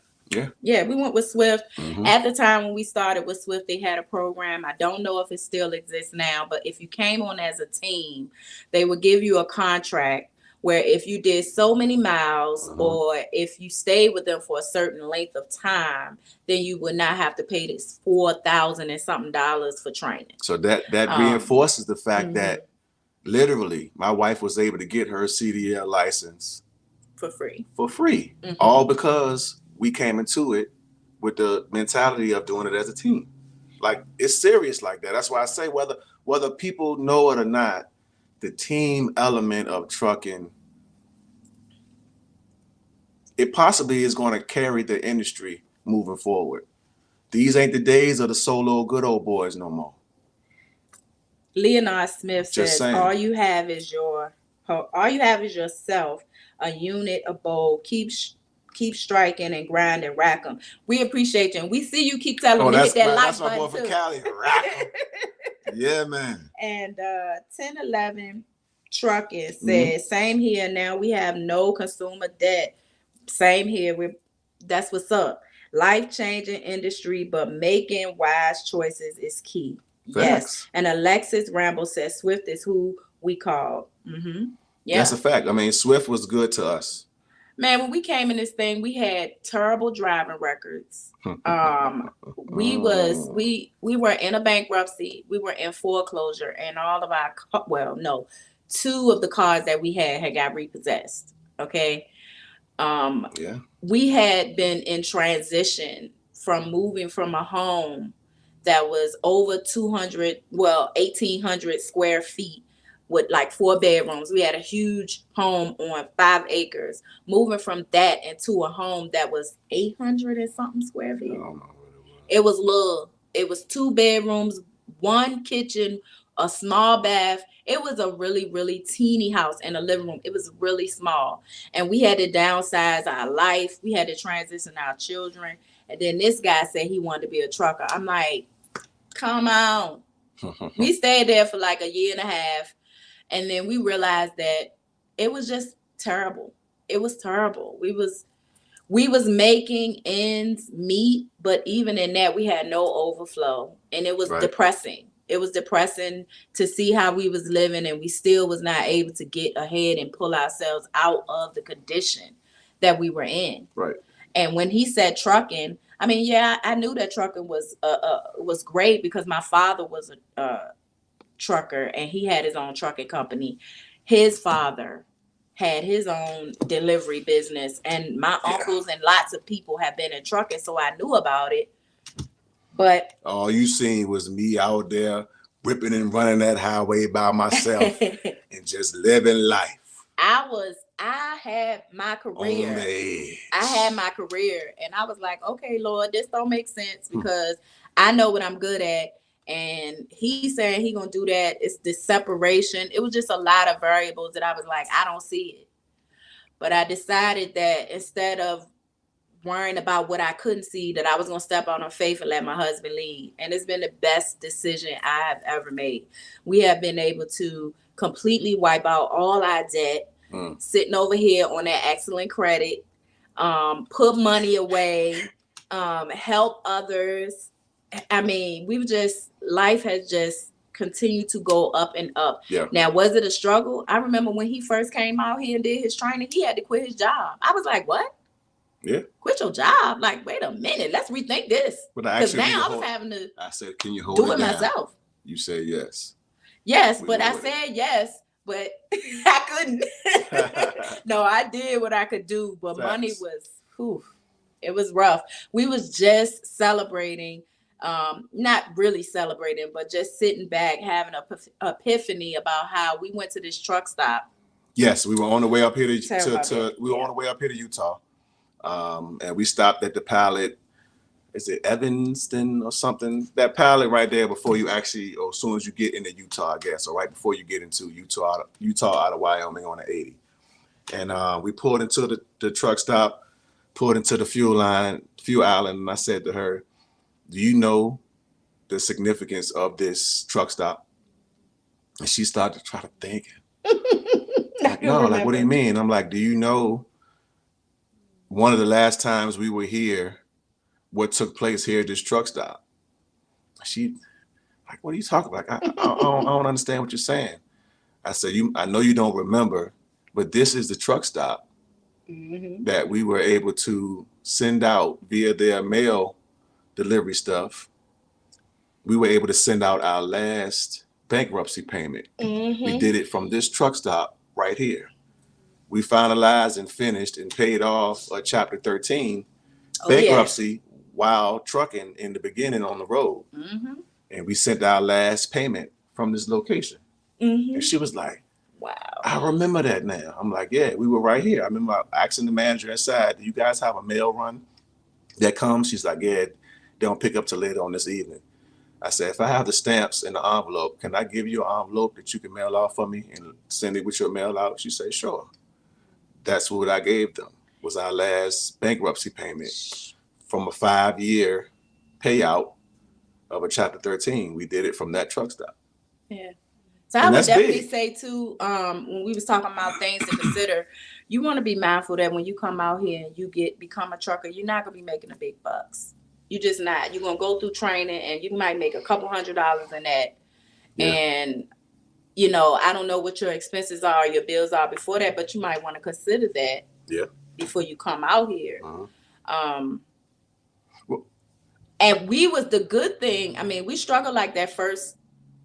Yeah, we went with Swift. At the time when we started with Swift, they had a program. I don't know if it still exists now, but if you came on as a team, they would give you a contract where if you did so many miles or if you stayed with them for a certain length of time, then you would not have to pay this $4,000 and something for training. So that reinforces the fact that literally my wife was able to get her CDL license for free. All because we came into it with the mentality of doing it as a team. Like, it's serious like that. That's why I say whether people know it or not, the team element of trucking, it possibly is going to carry the industry moving forward. These ain't the days of the solo good old boys no more. Leonard Smith says, all you have is yourself, a unit, a bowl. Keep striking and grind and rack them. We appreciate you. And we see you keep telling them to hit that like button. That's my boy from Cali. Rack 'em. Yeah, man. And 1011 Trucking says, same here. Now we have no consumer debt. Same here. That's what's up. Life-changing industry, but making wise choices is key. Facts. Yes. And Alexis Ramble says, Swift is who we call. Yeah. That's a fact. I mean, Swift was good to us. Man, when we came in this thing, we had terrible driving records. We were in a bankruptcy. We were in foreclosure, and all of our 2 of the cars that we had got repossessed. Okay. We had been in transition from moving from a home that was over 1,800 square feet with like 4 bedrooms. We had a huge home on 5 acres. Moving from that into a home that was 800 and something square feet. It was little. It was 2 bedrooms, 1 kitchen, a small bath. It was a really, really teeny house and a living room. It was really small. And we had to downsize our life. We had to transition our children. And then this guy said he wanted to be a trucker. I'm like, come on. We stayed there for like a year and a half. And then we realized that it was just terrible. It was terrible. We was making ends meet, but even in that, we had no overflow. And it was depressing. It was depressing to see how we was living, and we still was not able to get ahead and pull ourselves out of the condition that we were in. Right. And when he said trucking, I mean, yeah, I knew that trucking was great because my father was a trucker and he had his own trucking company. His father had his own delivery business, and my uncles and lots of people have been in trucking, so I knew about it. But all you seen was me out there whipping and running that highway by myself and just living life. I had my career. I had my career, and I was like, okay, Lord, this don't make sense because I know what I'm good at. And he saying he gonna do that. It's the separation. It was just a lot of variables that I was like, I don't see it. But I decided that instead of worrying about what I couldn't see, that I was gonna step out on faith and let my husband lead. And it's been the best decision I have ever made. We have been able to completely wipe out all our debt, sitting over here on that excellent credit, put money away, help others. I mean, life has just continued to go up and up. Yeah. Now, was it a struggle? I remember when he first came out here and did his training, he had to quit his job. I was like, what? Yeah. Quit your job? Like, wait a minute, let's rethink this. Because now I was having to can you hold do it down? Myself. You said yes. Yes, but I said yes, but I couldn't. No, I did what I could do, but money was, it was rough. We was just celebrating, not really celebrating, but just sitting back, having an epiphany about how we went to this truck stop. Yes, we were on the way up here to Utah. And we stopped at the pallet. Is it Evanston or something? That pallet right there before you actually, or as soon as you get into Utah, I guess, or right before you get into Utah out of Wyoming on the 80. And we pulled into the truck stop, pulled into the fuel island, and I said to her, do you know the significance of this truck stop? And she started to try to think. Like, no, like, what do you mean? I'm like, do you know one of the last times we were here, what took place here at this truck stop? She, like, what are you talking about? I don't understand what you're saying. I said, I know you don't remember, but this is the truck stop that we were able to send out via their mail delivery stuff. We were able to send out our last bankruptcy payment. We did it from this truck stop right here. We finalized and finished and paid off a Chapter 13 bankruptcy while trucking in the beginning on the road. And we sent our last payment from this location. And she was like, wow, I remember that now. I'm like, yeah, we were right here. I remember asking the manager inside, do you guys have a mail run that comes? She's like, yeah, they don't pick up till later on this evening. I said, if I have the stamps in the envelope, can I give you an envelope that you can mail out for me and send it with your mail out? She said, sure. That's what I gave them, was our last bankruptcy payment from a 5-year payout of a Chapter 13. We did it from that truck stop. Yeah. So I would definitely say too, when we was talking about things to consider, you want to be mindful that when you come out here and you become a trucker, you're not going to be making the big bucks. You're just not. You're going to go through training and you might make a couple $100s in that. Yeah. And you know, I don't know what your expenses are, your bills are before that, but you might want to consider that before you come out here. And we was the good thing. I mean, we struggled like that first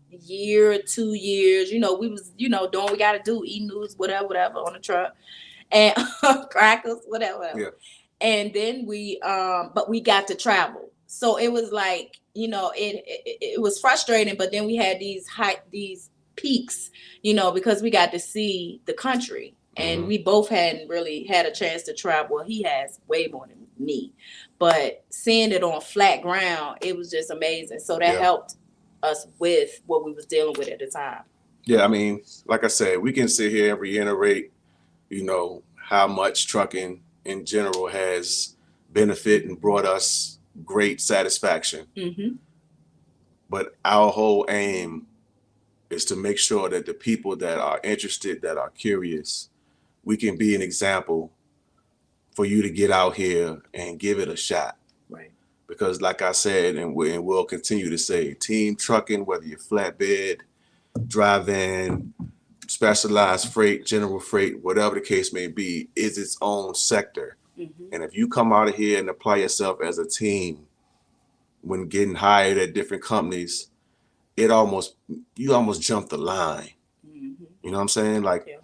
year, 2 years. You know, we was, doing what we got to do, eating news, whatever, on the truck. and crackers, whatever. Yeah. And then but we got to travel. So it was like, it was frustrating, but then we had these peaks, because we got to see the country. And we both hadn't really had a chance to travel. Well, he has way more than me, but seeing it on flat ground, it was just amazing. So that helped us with what we was dealing with at the time. Yeah, I mean, like I said, we can sit here and reiterate, how much trucking in general has benefit and brought us great satisfaction. But our whole aim is to make sure that the people that are interested, that are curious, we can be an example for you to get out here and give it a shot. Right. Because like I said, and we'll continue to say, team trucking, whether you're flatbed, drive-in, specialized freight, general freight, whatever the case may be, is its own sector. And if you come out of here and apply yourself as a team when getting hired at different companies, you almost jump the line. You know what I'm saying? Like,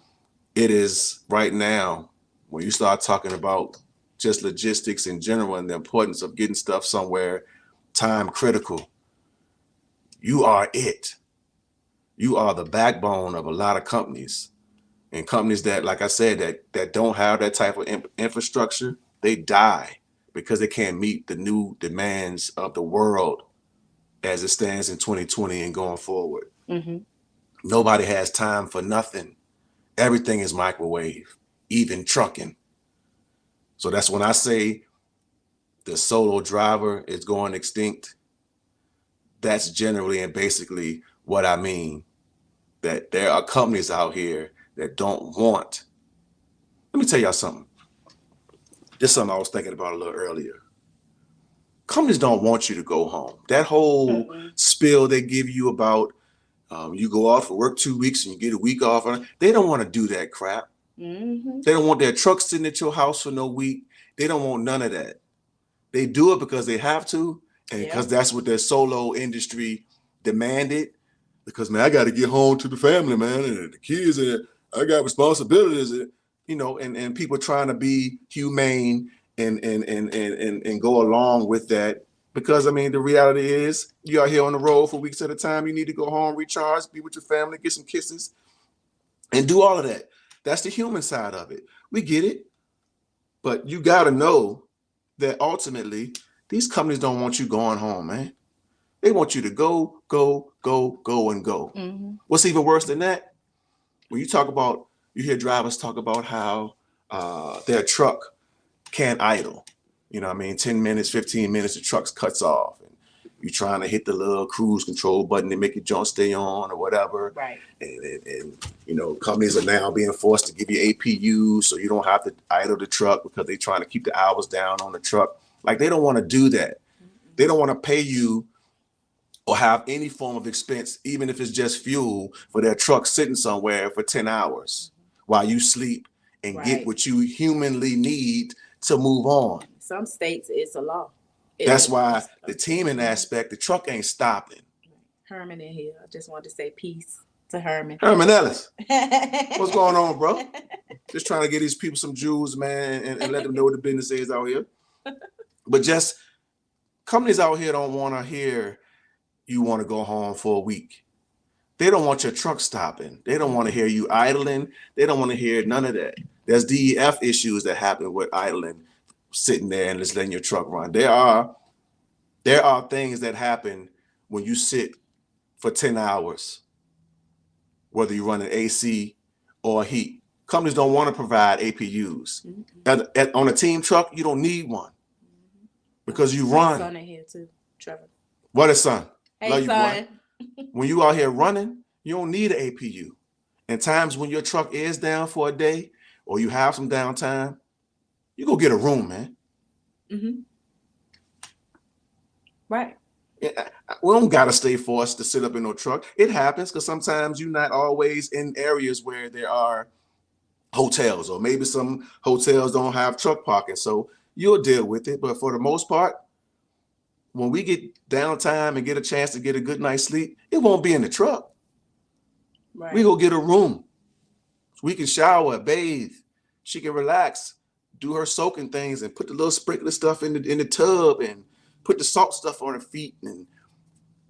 it is right now, when you start talking about just logistics in general and the importance of getting stuff somewhere time critical, you are it. You are the backbone of a lot of companies. And companies that, like I said, that don't have that type of infrastructure, they die because they can't meet the new demands of the world as it stands in 2020 and going forward. Nobody has time for nothing. Everything is microwave, even trucking. So that's when I say the solo driver is going extinct. That's generally and basically what I mean. That there are companies out here that don't want. Let me tell y'all something. Just something I was thinking about a little earlier. Companies don't want you to go home. That whole spiel they give you about you go off for work 2 weeks and you get a week off. They don't want to do that crap. They don't want their truck sitting at your house for no week. They don't want none of that. They do it because they have to, and because that's what their solo industry demanded. Because, man, I got to get home to the family, man, and the kids, and I got responsibilities, and people trying to be humane and go along with that. Because, I mean, the reality is you are here on the road for weeks at a time. You need to go home, recharge, be with your family, get some kisses, and do all of that. That's the human side of it. We get it. But you got to know that ultimately these companies don't want you going home, man. They want you to go, and go. What's even worse than that? When you hear drivers talk about how their truck can't idle. 10 minutes, 15 minutes, the truck cuts off. And you're trying to hit the little cruise control button to make your joint stay on or whatever. Right. And companies are now being forced to give you APU so you don't have to idle the truck because they're trying to keep the hours down on the truck. Like, they don't want to do that. They don't want to pay you or have any form of expense, even if it's just fuel, for their truck sitting somewhere for 10 hours while you sleep and get what you humanly need to move on. Some states, it's a law. That's why the teaming aspect, the truck ain't stopping. Herman in here. I just wanted to say peace to Herman. Herman Ellis. What's going on, bro? Just trying to get these people some jewels, man, and let them know what the business is out here. But just companies out here don't want to hear you want to go home for a week. They don't want your truck stopping. They don't want to hear you idling. They don't want to hear none of that. There's DEF issues that happen with idling, sitting there and just letting your truck run. There are things that happen when you sit for 10 hours, whether you're running AC or heat. Companies don't want to provide APUs. On a team truck, you don't need one because you run. Son in here too, Trevor. What is son? Hey, love you, son. boy. When you out here running, you don't need an APU. And times when your truck is down for a day or you have some downtime, you go get a room, man. Right. We don't gotta stay forced to sit up in no truck. It happens because sometimes you're not always in areas where there are hotels, or maybe some hotels don't have truck parking. So you'll deal with it. But for the most part, when we get downtime and get a chance to get a good night's sleep, it won't be in the truck. Right. We go get a room. We can shower, bathe, she can relax, do her soaking things, and put the little sprinkler stuff in the tub, and put the salt stuff on her feet, and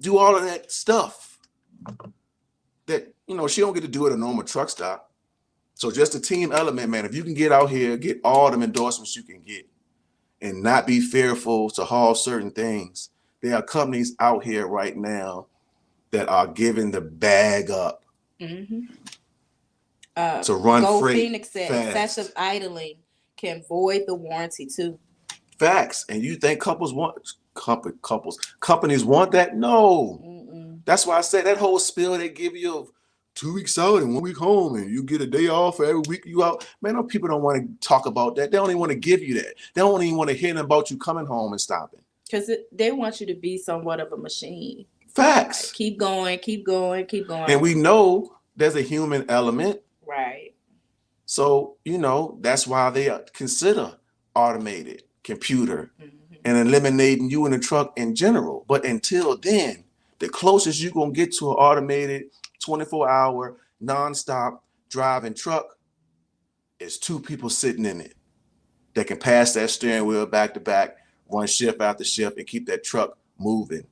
do all of that stuff that, you know, she don't get to do at a normal truck stop. So just the team element, man, if you can get out here, get all them endorsements you can get and not be fearful to haul certain things. There are companies out here right now that are giving the bag up to run Go freight Phoenix said fast. excessive idling can void the warranty too. Facts. And you think companies want that? No. That's why I said that whole spiel they give you of 2 weeks out and 1 week home, and you get a day off for every week you out. Man, no, people don't want to talk about that. They don't even want to give you that. They don't even want to hear about you coming home and stopping. Because they want you to be somewhat of a machine. Facts. Like, keep going, keep going, keep going. And we know there's a human element. Right. So, you know, that's why they consider automated computer and eliminating you in the truck in general. But until then, the closest you're going to get to an automated 24-hour nonstop driving truck is 2 people sitting in it that can pass that steering wheel back to back, run shift after shift, and keep that truck moving.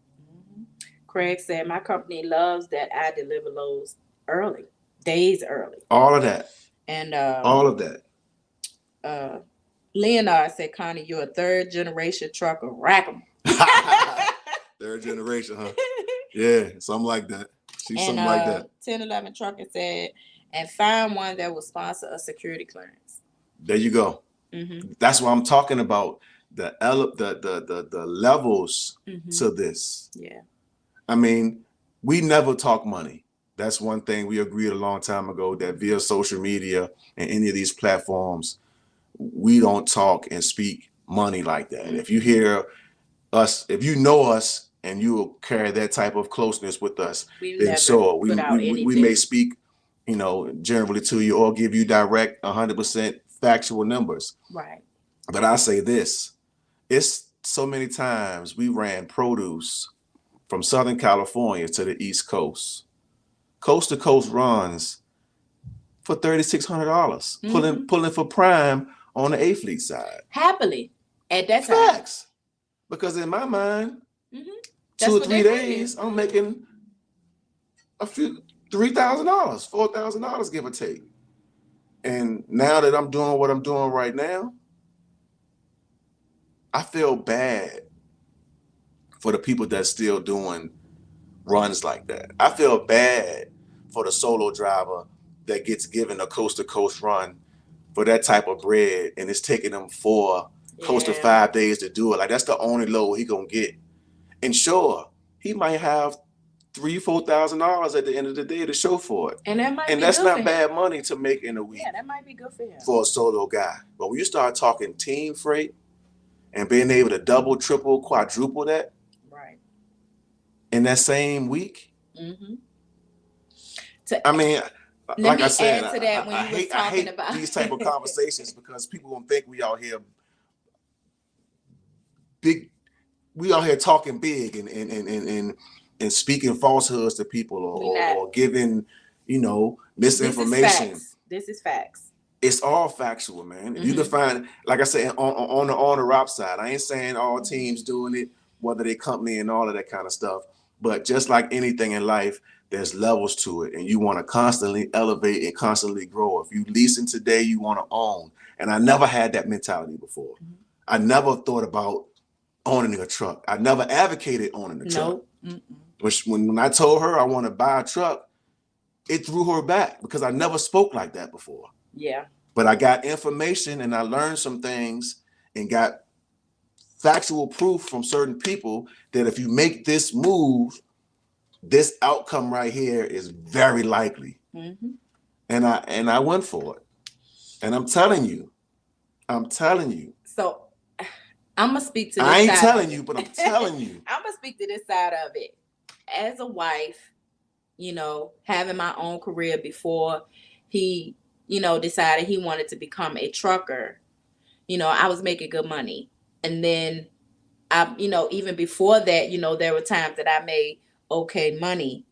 Craig said, my company loves that I deliver loads early, days early. All of that. And all of that. Leonard said, Connie, you're a 3rd generation trucker. Rack 'em. 3rd generation, huh? Yeah, something like that. Something like that. 1011 Trucker said, and find one that will sponsor a security clearance. There you go. That's what I'm talking about. The levels to this. Yeah. I mean, we never talk money. That's one thing we agreed a long time ago, that via social media and any of these platforms, we don't talk and speak money like that. If you hear us, if you know us and you will carry that type of closeness with us, then sure, we may speak, you know, generally to you or give you direct 100% factual numbers. Right. But I say this, it's so many times we ran produce from Southern California to the East Coast to coast runs for $3,600, pulling for Prime on the A-Fleet side. Happily at that time. Facts. Because in my mind, 2 or 3 days, I'm making a few $3,000, $4,000, give or take. And now that I'm doing what I'm doing right now, I feel bad for the people that's still doing runs like that. I feel bad for the solo driver that gets given a coast-to-coast run for that type of bread, and it's taking them 4 close to 5 days to do it. Like, that's the only load he gonna get. And sure, he might have $3,000-$4,000 at the end of the day to show for it. And that's not bad money to make in a week. Yeah, that might be good for him. For a solo guy. But when you start talking team freight and being able to double, triple, quadruple that, right, in that same week, I mean, like I said, I hate these type of conversations because people gonna think we out here big. We out here talking big and speaking falsehoods to people or giving, you know, misinformation. This is facts. It's all factual, man. If you can find, like I said, on the ROP side, I ain't saying all teams doing it, whether they company and all of that kind of stuff. But just like anything in life, there's levels to it, and you want to constantly elevate and constantly grow. If you leasing today, you want to own. And I never had that mentality before. I never thought about owning a truck. I never advocated owning a truck. When I told her I want to buy a truck, it threw her back because I never spoke like that before. Yeah. But I got information and I learned some things and got factual proof from certain people that if you make this move, this outcome right here is very likely. And I went for it. And I'm telling you. So I'm gonna speak to this I ain't side telling you, but I'm telling you. I'm gonna speak to this side of it. As a wife, you know, having my own career before he, you know, decided he wanted to become a trucker, you know, I was making good money. And then I, you know, even before that, you know, there were times that I made okay money,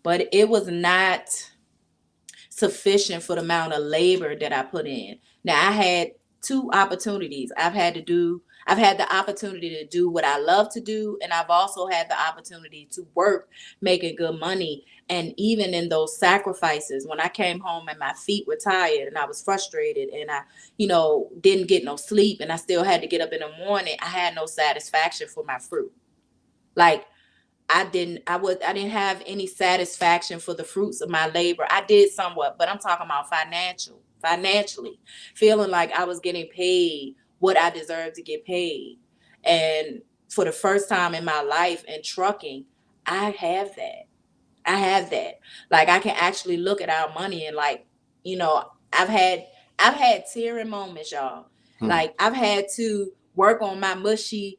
but it was not. sufficient for the amount of labor that I put in. Now I had two opportunities. I've had the opportunity to do what I love to do, and I've also had the opportunity to work making good money. And even in those sacrifices, when I came home and my feet were tired and I was frustrated and I, didn't get no sleep and I still had to get up in the morning, I had no satisfaction for my fruit. Like I didn't have any satisfaction for the fruits of my labor. I did somewhat, but I'm talking about financially, feeling like I was getting paid what I deserved to get paid. And for the first time in my life in trucking, I have that. Like I can actually look at our money and I've had tearing moments, y'all. Like I've had to work on my mushy,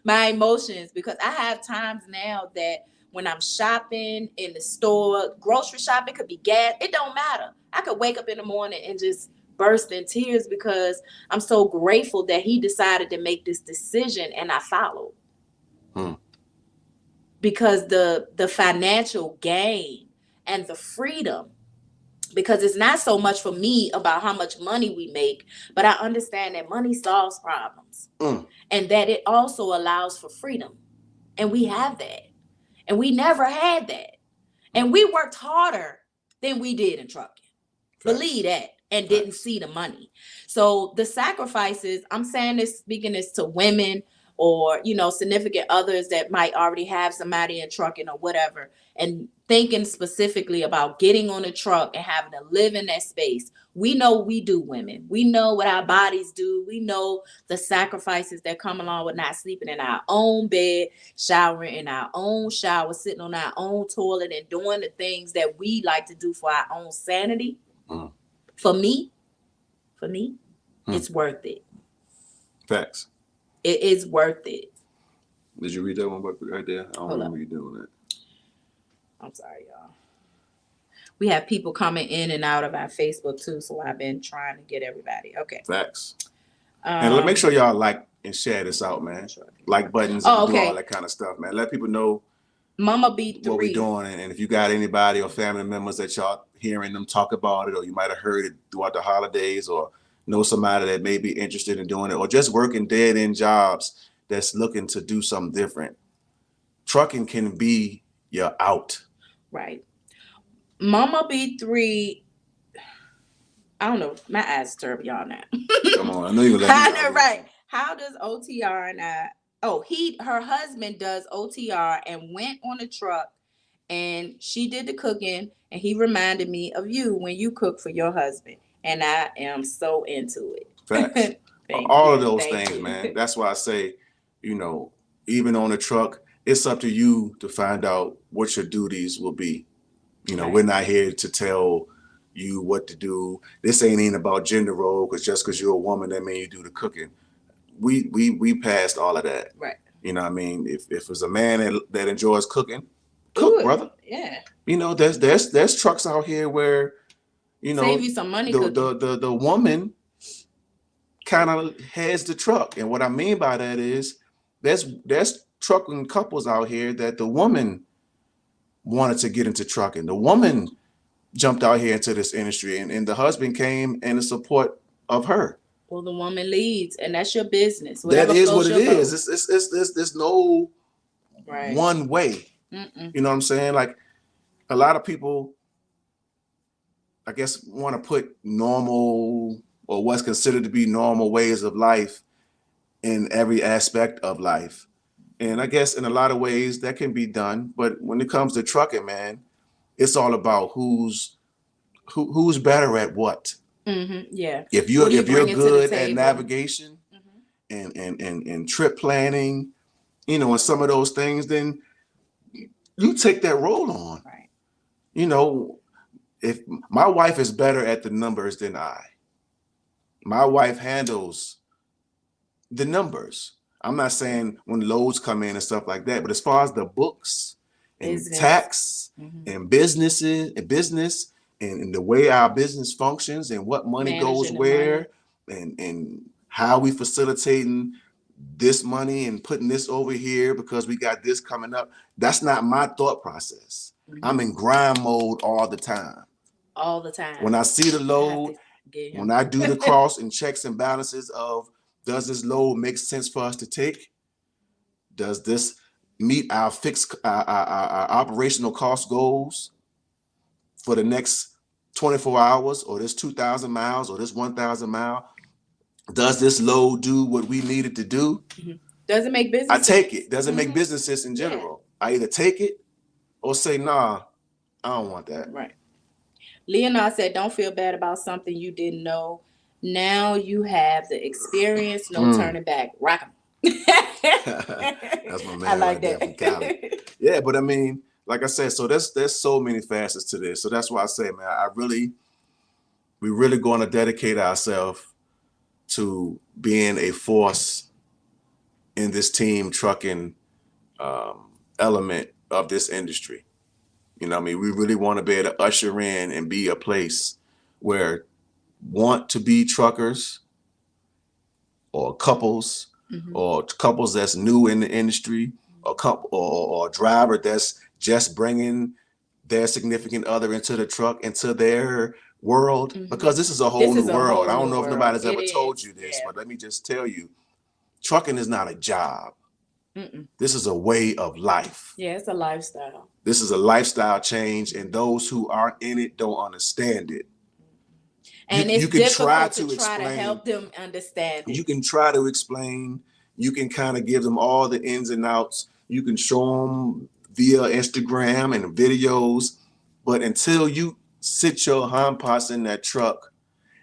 my emotions, because I have times now that when I'm shopping in the store, grocery shopping, could be gas, it don't matter. I could wake up in the morning and just burst in tears because I'm so grateful that he decided to make this decision and I followed. Because the financial gain and the freedom, because it's not so much for me about how much money we make, but I understand that money solves problems and that it also allows for freedom. And we have that. And we never had that. And we worked harder than we did in trucking. Believe that. And didn't see the money. So the sacrifices, I'm saying this, speaking this to women or, significant others that might already have somebody in trucking or whatever, and thinking specifically about getting on a truck and having to live in that space. We know we do, women. We know what our bodies do. We know the sacrifices that come along with not sleeping in our own bed, showering in our own shower, sitting on our own toilet, and doing the things that we like to do for our own sanity. For me, it's worth it. Facts. It is worth it. Did you read that one right there? I don't remember you doing that. I'm sorry, y'all. We have people coming in and out of our Facebook too, so I've been trying to get everybody. Okay. Facts. And make sure y'all like and share this out, man. Like buttons and do all that kind of stuff, man. Let people know Mama B3 what we're doing, and if you got anybody or family members that y'all hearing them talk about it, or you might have heard it throughout the holidays, or know somebody that may be interested in doing it, or just working dead end jobs that's looking to do something different, trucking can be your out. Right. Mama B3, I don't know, my eyes turn y'all now. Come on, I know you're gonna let me know. Right. How does OTR and her husband does OTR and went on a truck and she did the cooking, and he reminded me of you when you cook for your husband. And I am so into it. Facts. All of those things, man. That's why I say, even on a truck, it's up to you to find out what your duties will be. We're not here to tell you what to do. This ain't even about gender role, because just because you're a woman, that means you do the cooking. We passed all of that. Right. You know what I mean? If it's a man that enjoys cooking, cook, brother. Yeah. There's trucks out here where, save you some money. The woman kind of heads the truck. And what I mean by that is there's trucking couples out here that the woman wanted to get into trucking. The woman jumped out here into this industry, and the husband came in the support of her. Well, the woman leads, and that's your business. That is what it is. There's no one way. You know what I'm saying? Like, a lot of people, I guess, want to put normal, or what's considered to be normal ways of life, in every aspect of life. And I guess in a lot of ways that can be done. But when it comes to trucking, man, it's all about who's better at what. Yeah. If you're good at navigation and trip planning, and some of those things, then you take that role on. Right. If my wife is better at the numbers than my wife handles the numbers. I'm not saying when loads come in and stuff like that, but as far as the books and tax and business and the way our business functions and what money goes where and how we facilitating this money and putting this over here because we got this coming up, that's not my thought process. I'm in grind mode all the time. all the time. When I see the load, when I do the cross and checks and balances of, does this load make sense for us to take? Does this meet our fixed our operational cost goals for the next 24 hours, or this 2,000 miles, or this 1,000 mile? Does this load do what we need it to do? Does it make business I sense? take it. Does it make business sense in general? I either take it or say, nah, I don't want that. Right. Leonard said, don't feel bad about something you didn't know. Now you have the experience, no turning back. Rock 'em. That's my man. I like that from Cali. Yeah, but I mean, like I said, so there's so many facets to this. So that's why I say, man, we really going to dedicate ourselves to being a force in this team trucking element of this industry. You know what I mean? We really want to be able to usher in and be a place where want to be truckers or couples or couples that's new in the industry, or couple or a driver that's just bringing their significant other into the truck, into their world, because this is a whole new world. I don't know if nobody's ever told you this, but let me just tell you, trucking is not a job. This is a way of life. Yeah, it's a lifestyle. This is a lifestyle change, and those who aren't in it don't understand it. And it's difficult to try to help them understand it. You can try to explain. You can kind of give them all the ins and outs. You can show them via Instagram and videos. But until you sit your hindparts in that truck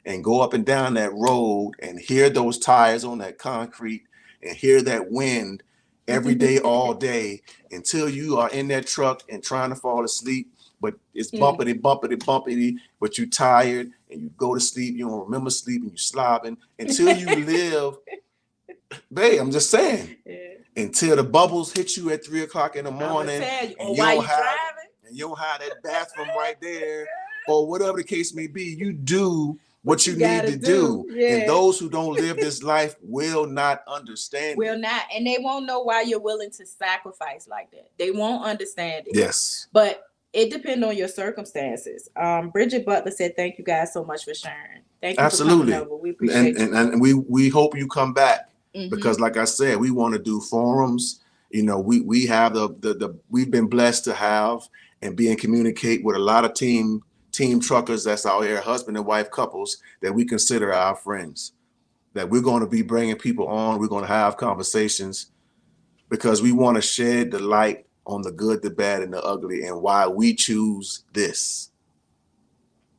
and go up and down that road and hear those tires on that concrete and hear that wind every day, all day, until you are in that truck and trying to fall asleep, but it's bumpity, but you're tired and you go to sleep, you don't remember sleep, and you slobbing until you live. Babe, I'm just saying, until the bubbles hit you at 3 o'clock in the morning, and you don't have that bathroom right there, or whatever the case may be, you do what you need to do. And those who don't live this life will not understand. And they won't know why you're willing to sacrifice like that. They won't understand it. Yes. But it depends on your circumstances. Bridget Butler said, thank you guys so much for sharing. Thank you for coming over. We appreciate you. And we hope you come back, because like I said, we want to do forums. You know, we have we've been blessed to have and be and communicate with a lot of team truckers that's out here, husband and wife couples that we consider our friends, that we're going to be bringing people on. We're going to have conversations because we want to shed the light on the good, the bad, and the ugly, and why we choose this.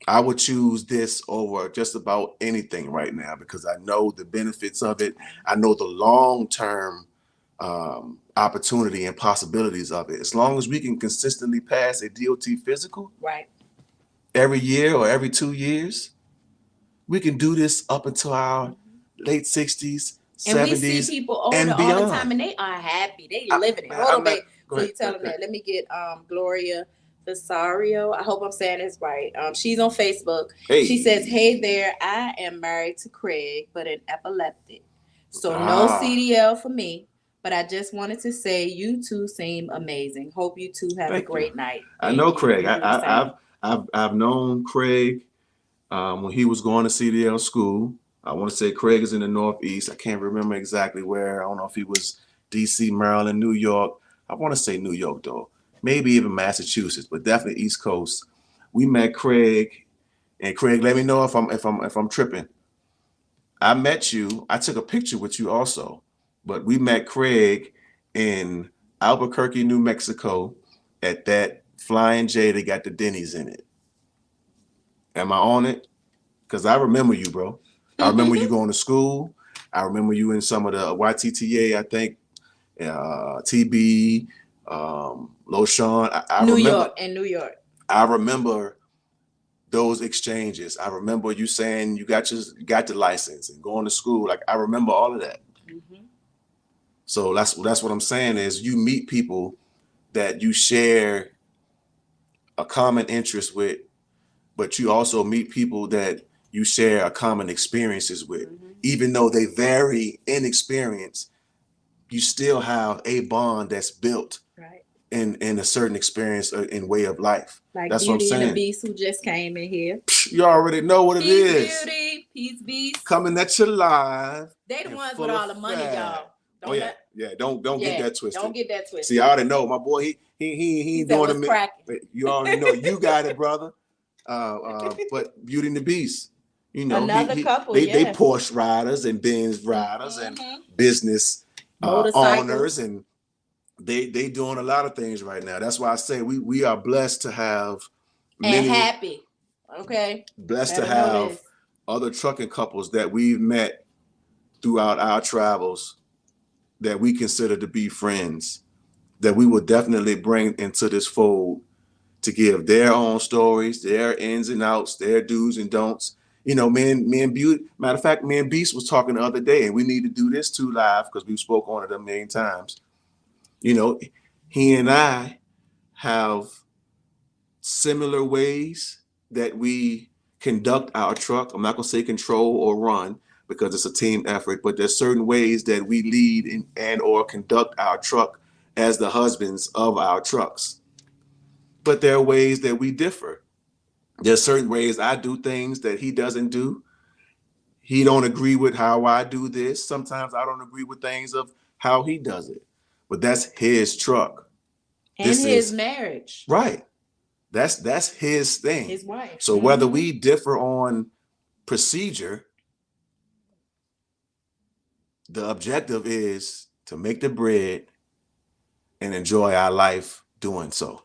I would choose this over just about anything right now because I know the benefits of it. I know the long-term opportunity and possibilities of it. As long as we can consistently pass a DOT physical, right, every year or every 2 years, we can do this up until our late 60s, 70s, and we see people older all the time, and they are happy. They living it. Hold on, babe. So you tell them that. Let me get Gloria Visario. I hope I'm saying this right. She's on Facebook. Hey. She says, "Hey there, I am married to Craig, but an epileptic. So no CDL for me. But I just wanted to say you two seem amazing. Hope you two have a great night." I know Craig. I've known Craig when he was going to CDL school. I want to say Craig is in the Northeast. I can't remember exactly where. I don't know if he was DC, Maryland, New York. I want to say New York though. Maybe even Massachusetts, but definitely East Coast. We met Craig, and Craig, let me know if I'm tripping. I met you. I took a picture with you also, but we met Craig in Albuquerque, New Mexico, at that Flying J that got the Denny's in it. Am I on it? Because I remember you, bro. I remember you going to school. I remember you in some of the YTTA, I think, TB, Loshawn. New York. I remember those exchanges. I remember you saying you got the license and going to school. Like, I remember all of that. So that's what I'm saying is you meet people that you share a common interest with, but you also meet people that you share a common experiences with. Even though they vary in experience, you still have a bond that's built in a certain experience in way of life. Like that's Beauty what I'm saying. And the Beast who just came in here. You already know what it is. Peace Beauty, Peace Beast. Coming at you live. They the ones with all the money, y'all. Don't get that twisted. Don't get that twisted. See, I already know my boy. He ain't doing it. You already know. You got it, brother. But Beauty and the Beast, you know, another couple. They Porsche riders and Benz riders and business owners, and they doing a lot of things right now. That's why I say we are blessed to have and happy. Okay. Blessed to have other trucking couples that we've met throughout our travels that we consider to be friends, that we will definitely bring into this fold to give their own stories, their ins and outs, their do's and don'ts. You know, me and Beauty, matter of fact, me and Beast was talking the other day, and we need to do this too live because we've spoke on it a million times. You know, he and I have similar ways that we conduct our truck. I'm not gonna say control or run because it's a team effort, but there's certain ways that we lead and or conduct our truck as the husbands of our trucks. But there are ways that we differ. There's certain ways I do things that he doesn't do. He don't agree with how I do this. Sometimes I don't agree with things of how he does it. But that's his truck. And his marriage. Right. That's his thing. His wife. So whether we differ on procedure, the objective is to make the bread and enjoy our life doing so.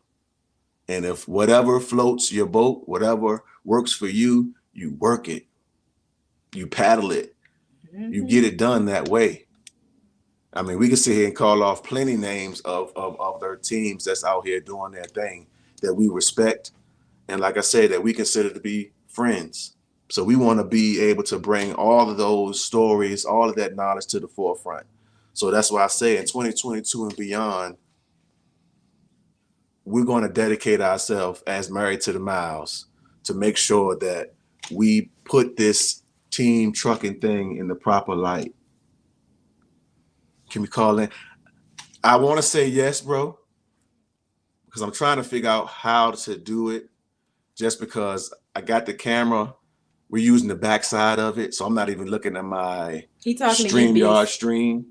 And if whatever floats your boat, whatever works for you, you work it. You paddle it. You get it done that way. I mean, we can sit here and call off plenty names of their teams that's out here doing their thing that we respect. And like I said, that we consider to be friends. So we want to be able to bring all of those stories, all of that knowledge to the forefront. So that's why I say in 2022 and beyond, we're going to dedicate ourselves as Married to the Miles to make sure that we put this team trucking thing in the proper light. Can we call in? I want to say yes, bro, because I'm trying to figure out how to do it just because I got the camera. We're using the backside of it, so I'm not even looking at my StreamYard stream.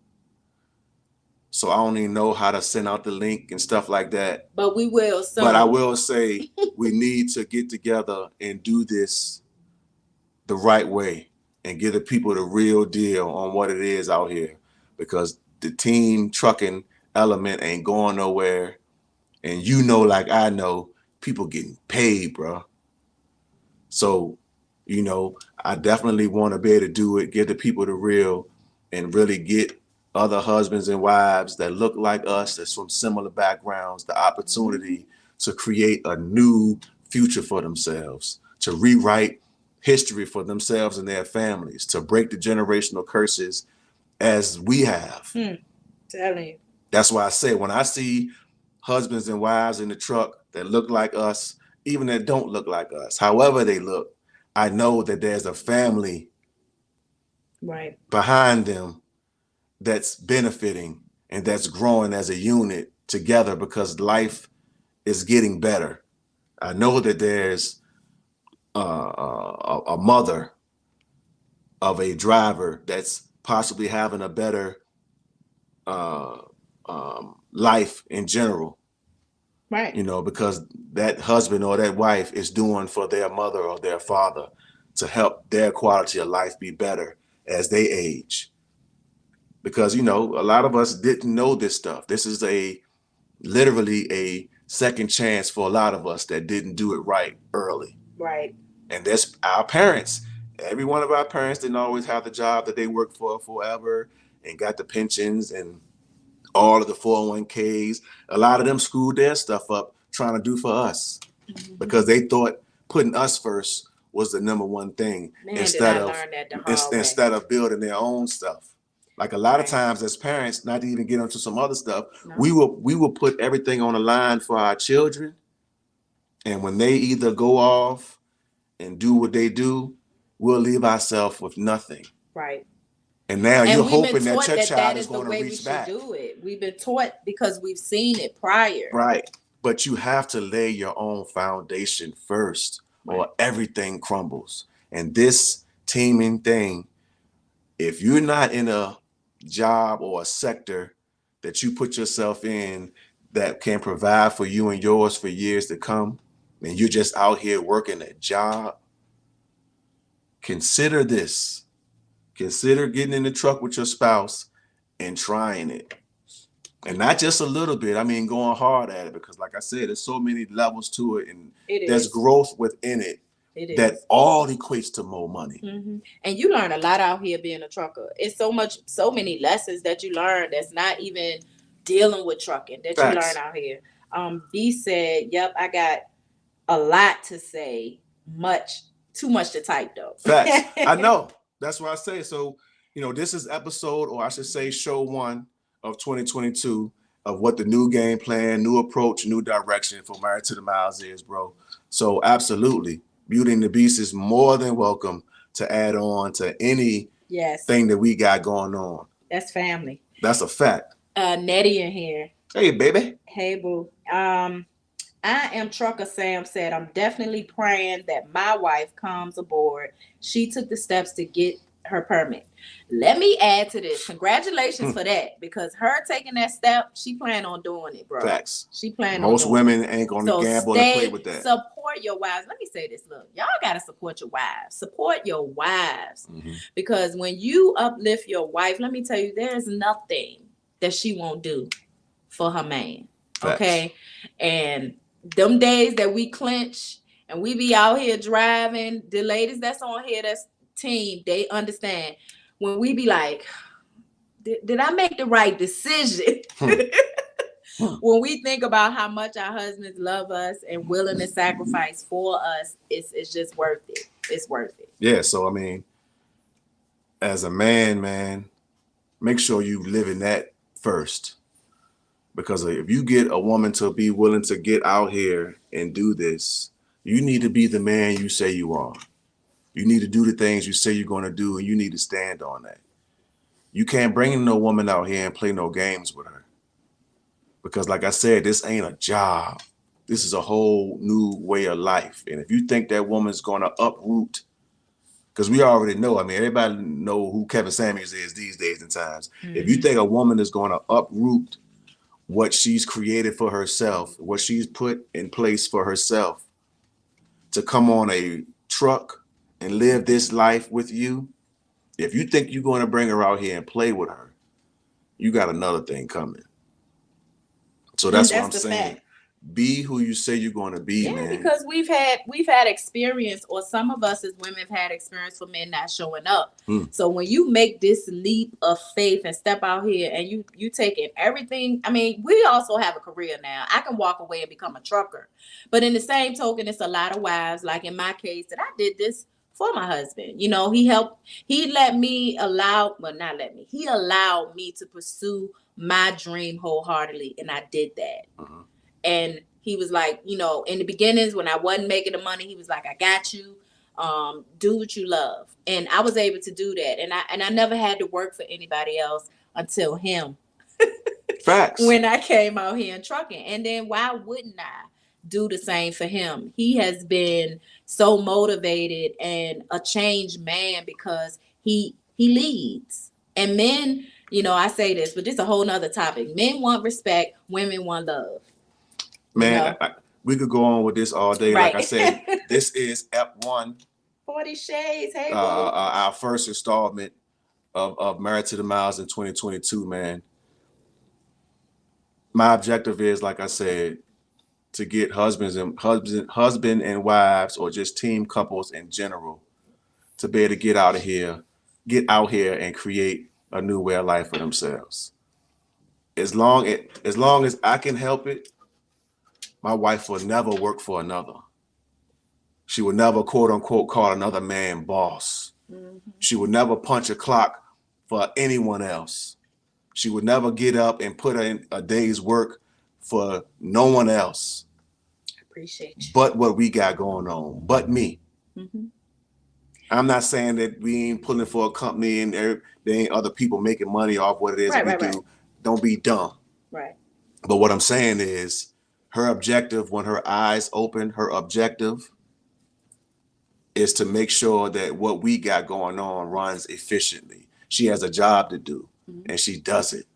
So I don't even know how to send out the link and stuff like that. But we will soon. But I will say we need to get together and do this the right way and give the people the real deal on what it is out here, because the team trucking element ain't going nowhere. And you know, like I know, people getting paid, bro. So, you know, I definitely want to be able to do it, give the people the real, and really get other husbands and wives that look like us, that's from similar backgrounds, the opportunity to create a new future for themselves, to rewrite history for themselves and their families, to break the generational curses as we have. Telling you. That's why I say when I see husbands and wives in the truck that look like us, even that don't look like us, however they look, I know that there's a family behind them that's benefiting and that's growing as a unit together because life is getting better. I know that there's a mother of a driver that's possibly having a better life in general. Right. You know, because that husband or that wife is doing for their mother or their father to help their quality of life be better as they age. Because, you know, a lot of us didn't know this stuff. This is literally a second chance for a lot of us that didn't do it right early. Right. And that's our parents. Every one of our parents didn't always have the job that they worked for forever and got the pensions and all of the 401ks. A lot of them screwed their stuff up trying to do for us because they thought putting us first was the number one thing. Man, instead of building their own stuff. Like a lot of times as parents, not to even get into some other stuff, we will put everything on the line for our children. And when they either go off and do what they do, we'll leave ourselves with nothing. Right. And now and you're we've been hoping that taught your that child that is is the going to way we reach should back. do it. We've been taught because we've seen it prior. Right. But you have to lay your own foundation first, or everything crumbles. And this teaming thing, if you're not in a job or a sector that you put yourself in that can provide for you and yours for years to come, and you're just out here working a job, consider this. Consider getting in the truck with your spouse and trying it. And not just a little bit. I mean, going hard at it, because like I said, there's so many levels to it, and there's growth within it that all equates to more money. And you learn a lot out here being a trucker. It's so many lessons that you learn that's not even dealing with trucking that you learn out here. B said, yep, I got a lot to say, too much to type though. Facts. I know. That's what I say. So, this is episode, or I should say show 1 of 2022 of what the new game plan, new approach, new direction for Married to the Miles is, bro. So absolutely, Beauty and the Beast is more than welcome to add on to any thing that we got going on. That's family. That's a fact. Nettie in here. Hey, baby. Hey, boo. I am Trucker Sam said, I'm definitely praying that my wife comes aboard. She took the steps to get her permit. Let me add to this. Congratulations for that, because her taking that step, she plan on doing it, bro. Facts. She plan Most on doing women ain't going to gamble and play with that. Support your wives. Let me say this. Look, y'all got to support your wives. Support your wives. Because when you uplift your wife, let me tell you, there's nothing that she won't do for her man. Facts. Okay? And them days that we clinch and we be out here driving, the ladies that's on here, that's team, they understand. When we be like, did I make the right decision? When we think about how much our husbands love us and willing to sacrifice for us, it's just worth it. It's worth it. Yeah, so I mean, as a man, make sure you live in that first. Because if you get a woman to be willing to get out here and do this, you need to be the man you say you are. You need to do the things you say you're going to do, and you need to stand on that. You can't bring no woman out here and play no games with her. Because like I said, this ain't a job. This is a whole new way of life. And if you think that woman's going to uproot, because we already know, I mean, everybody know who Kevin Samuels is these days and times. If you think a woman is going to uproot what she's created for herself, what she's put in place for herself to come on a truck and live this life with you, if you think you're going to bring her out here and play with her, you got another thing coming. So that's what I'm saying. Fact. Be who you say you're going to be, man. Because we've had experience, or some of us as women have had experience for men not showing up. So when you make this leap of faith and step out here and you take in everything, I mean, we also have a career now. I can walk away and become a trucker. But in the same token, it's a lot of wives, like in my case, that I did this for my husband. He allowed me to pursue my dream wholeheartedly, and I did that. And he was like, in the beginnings when I wasn't making the money, he was like, I got you. Do what you love. And I was able to do that. And I never had to work for anybody else until him. Facts. When I came out here in trucking. And then why wouldn't I do the same for him? He has been so motivated and a changed man because he leads. And men, I say this, but this is a whole nother topic. Men want respect, women want love. Man, we could go on with this all day. Right. Like I said, this is Ep1. 40 Shades. Hey, our first installment of Married to the Miles in 2022, man. My objective is, like I said, to get husband and wives, or just team couples in general, to be able to get out here and create a new way of life for themselves. As long as I can help it, my wife will never work for another. She will never, quote unquote, call another man boss. She would never punch a clock for anyone else. She would never get up and put in a day's work for no one else. I appreciate you. But what we got going on, but me. I'm not saying that we ain't pulling for a company and there ain't other people making money off what it is we do. Don't be dumb. Right. But what I'm saying is her objective, when her eyes open, her objective is to make sure that what we got going on runs efficiently. She has a job to do, and she does it.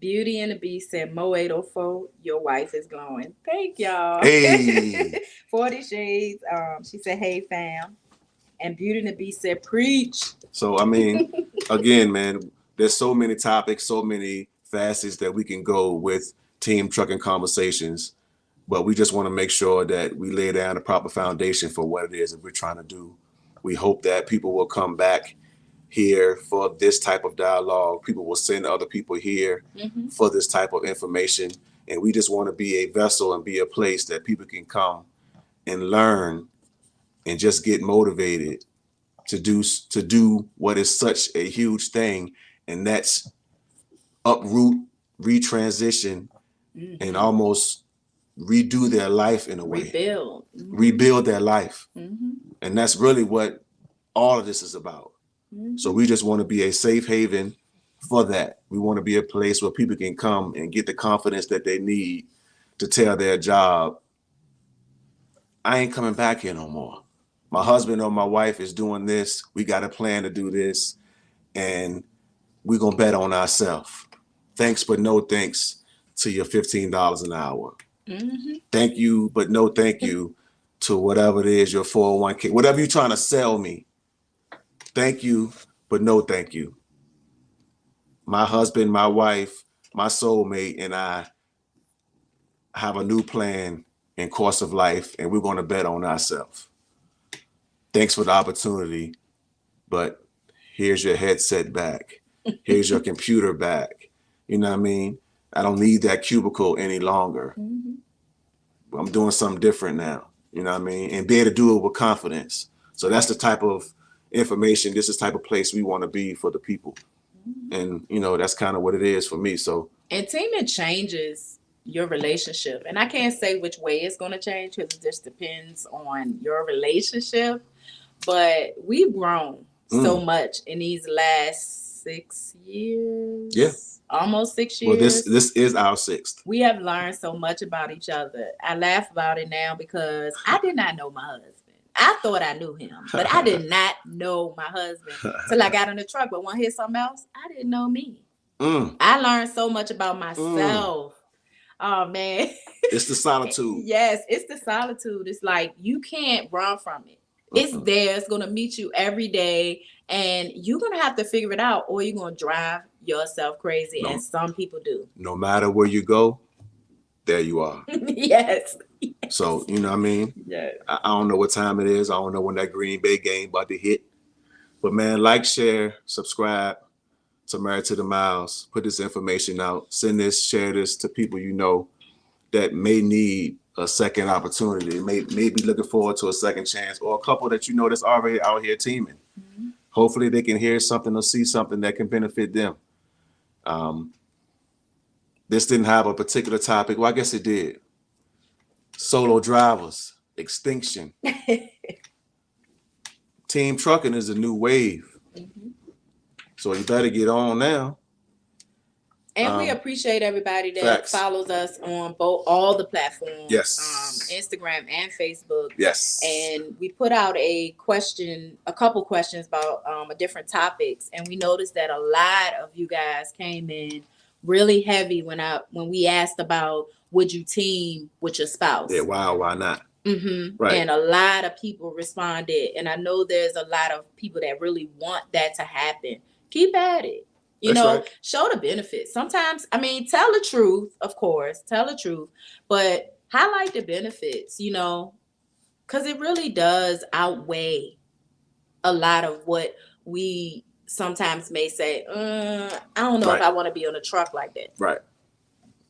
Beauty and the Beast said, Mo 804, your wife is glowing. Thank y'all. Hey. 40 Shades. She said, hey, fam. And Beauty and the Beast said, preach. So, I mean, again, man, there's so many topics, so many facets that we can go with Team Trucking Conversations. But we just want to make sure that we lay down a proper foundation for what it is that we're trying to do. We hope that people will come back here for this type of dialogue. People will send other people here for this type of information. And we just want to be a vessel and be a place that people can come and learn and just get motivated to do what is such a huge thing. And that's uproot, retransition, and almost redo their life in a way. Rebuild their life. And that's really what all of this is about. So we just want to be a safe haven for that. We want to be a place where people can come and get the confidence that they need to tell their job, I ain't coming back here no more. My husband or my wife is doing this. We got a plan to do this, and we're going to bet on ourselves. Thanks, but no thanks to your $15 an hour. Thank you, but no thank you to whatever it is, your 401k, whatever you're trying to sell me. Thank you, but no thank you. My husband, my wife, my soulmate, and I have a new plan in course of life, and we're going to bet on ourselves. Thanks for the opportunity, but here's your headset back. Here's your computer back. You know what I mean? I don't need that cubicle any longer. I'm doing something different now. You know what I mean? And be able to do it with confidence. So that's the type of information, this is the type of place we want to be for the people. And, you know, that's kind of what it is for me. So, and teaming changes your relationship. And I can't say which way it's going to change because it just depends on your relationship. But we've grown so much in these last 6 years. Yeah. Almost 6 years. Well, this is our 6th. We have learned so much about each other. I laugh about it now because I did not know my husband. I thought I knew him, but I did not know my husband till I got in the truck. But when I hear something else, I didn't know me. I learned so much about myself. Oh, man. It's the solitude. Yes, it's the solitude. It's like you can't run from it. It's there. It's going to meet you every day. And you're going to have to figure it out or you're going to drive yourself crazy. And some people do. No matter where you go, there you are. Yes. So, you know what I mean? Yeah. I don't know what time it is. I don't know when that Green Bay game about to hit. But, man, like, share, subscribe to Married to the Miles. Put this information out. Send this, share this to people you know that may need a second opportunity, may be looking forward to a second chance, or a couple that you know that's already out here teaming. Hopefully they can hear something or see something that can benefit them. This didn't have a particular topic. Well, I guess it did. Solo drivers, extinction. Team trucking is a new wave. So you better get on now. And we appreciate everybody that follows us on all the platforms. Yes. Instagram and Facebook. Yes. And we put out a couple questions about different topics. And we noticed that a lot of you guys came in really heavy when we asked about, would you team with your spouse? Yeah, why not? Right. And a lot of people responded. And I know there's a lot of people that really want that to happen. Keep at it. You know, show the benefits. Sometimes, I mean, tell the truth, of course, but highlight the benefits, you know, because it really does outweigh a lot of what we sometimes may say, I don't know if I want to be on a truck like that. Right.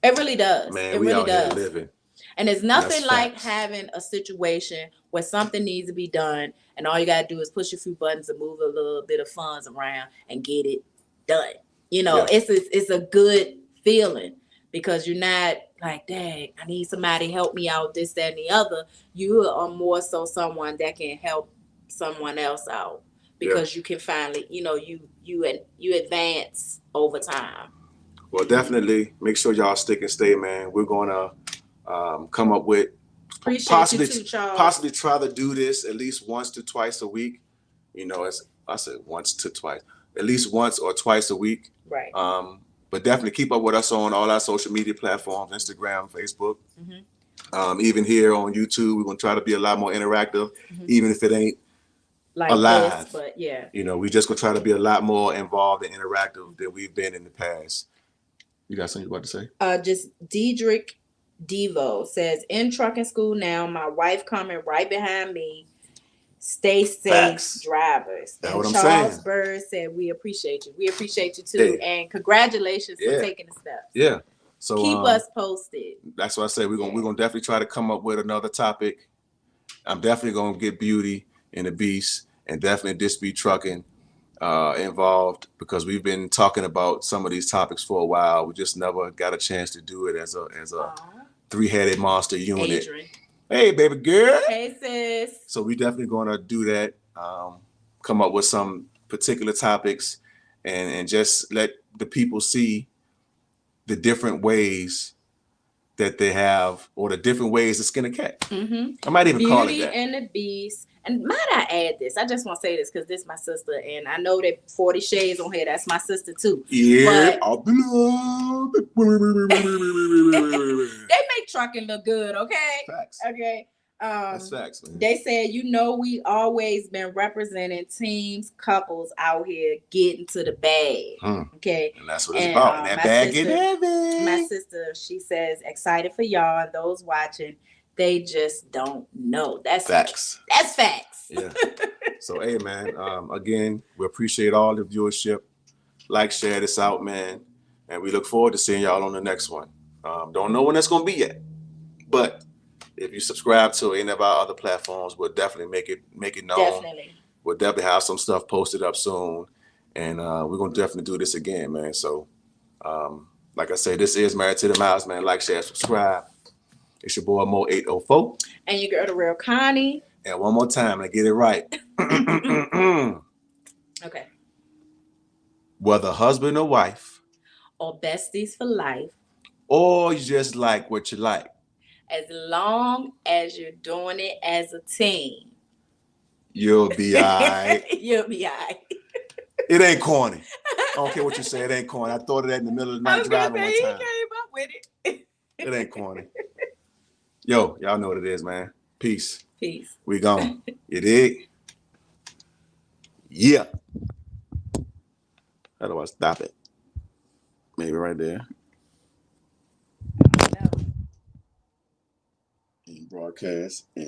It really does. Man, it we really out does. here living. And it's nothing like having a situation where something needs to be done and all you got to do is push a few buttons and move a little bit of funds around and get it done. You know, it's a good feeling because you're not like, dang, I need somebody to help me out, this, that, and the other. You are more so someone that can help someone else out because you can finally, you advance over time. Well, definitely make sure y'all stick and stay, man. We're gonna come up with possibly try to do this at least once to twice a week. As I said, once to twice, at least once or twice a week. Right. But definitely keep up with us on all our social media platforms, Instagram, Facebook. Even here on YouTube, we're gonna try to be a lot more interactive, even if it ain't like alive. This, but yeah, we just gonna try to be a lot more involved and interactive than we've been in the past. You got something you about to say? Just Diedrich Devo says, in trucking school now, my wife coming right behind me. Stay safe, Facts. Drivers. That's and what I'm Charles saying. Bird said, we appreciate you. We appreciate you too. Yeah. And congratulations for taking the steps. Yeah. So keep us posted. That's what I say. We're gonna definitely try to come up with another topic. I'm definitely gonna get Beauty and the Beast and definitely This Be Trucking involved, because we've been talking about some of these topics for a while. We just never got a chance to do it as a three-headed monster unit. Adrian. Hey, baby girl. Hey, sis. So we definitely gonna do that. Come up with some particular topics and just let the people see the different ways that they have, or the different ways to skin a cat. I might even call it that. Beauty and the Beast. And might I add this? I just want to say this because this is my sister, and I know that 40 Shades on here, that's my sister too. Yeah, but they make trucking look good, okay? Facts. Okay. That's facts, man. They said, we always been representing teams, couples out here getting to the bag. Okay. And that's what it's about. And that bag get heavy. My sister, she says, excited for y'all and those watching. They just don't know. That's facts. That's facts. Yeah. So, hey, man, again, we appreciate all the viewership. Like, share this out, man. And we look forward to seeing y'all on the next one. Don't know when that's going to be yet. But if you subscribe to any of our other platforms, we'll definitely make it known. Definitely. We'll definitely have some stuff posted up soon. And we're going to definitely do this again, man. So, like I said, this is Married to the Miles, man. Like, share, subscribe. It's your boy, Mo804. And your girl, the real Connie. And one more time, to get it right. Okay. Whether husband or wife. Or besties for life. Or you just like what you like. As long as you're doing it as a team. You'll be all right. You'll be all right. It ain't corny. I don't care what you say. It ain't corny. I thought of that in the middle of the night driving one time. He came up with it. It ain't corny. Yo, y'all know what it is, man. Peace. Peace. We gone. You dig? Yeah. How do I stop it? Maybe right there. No. And broadcast and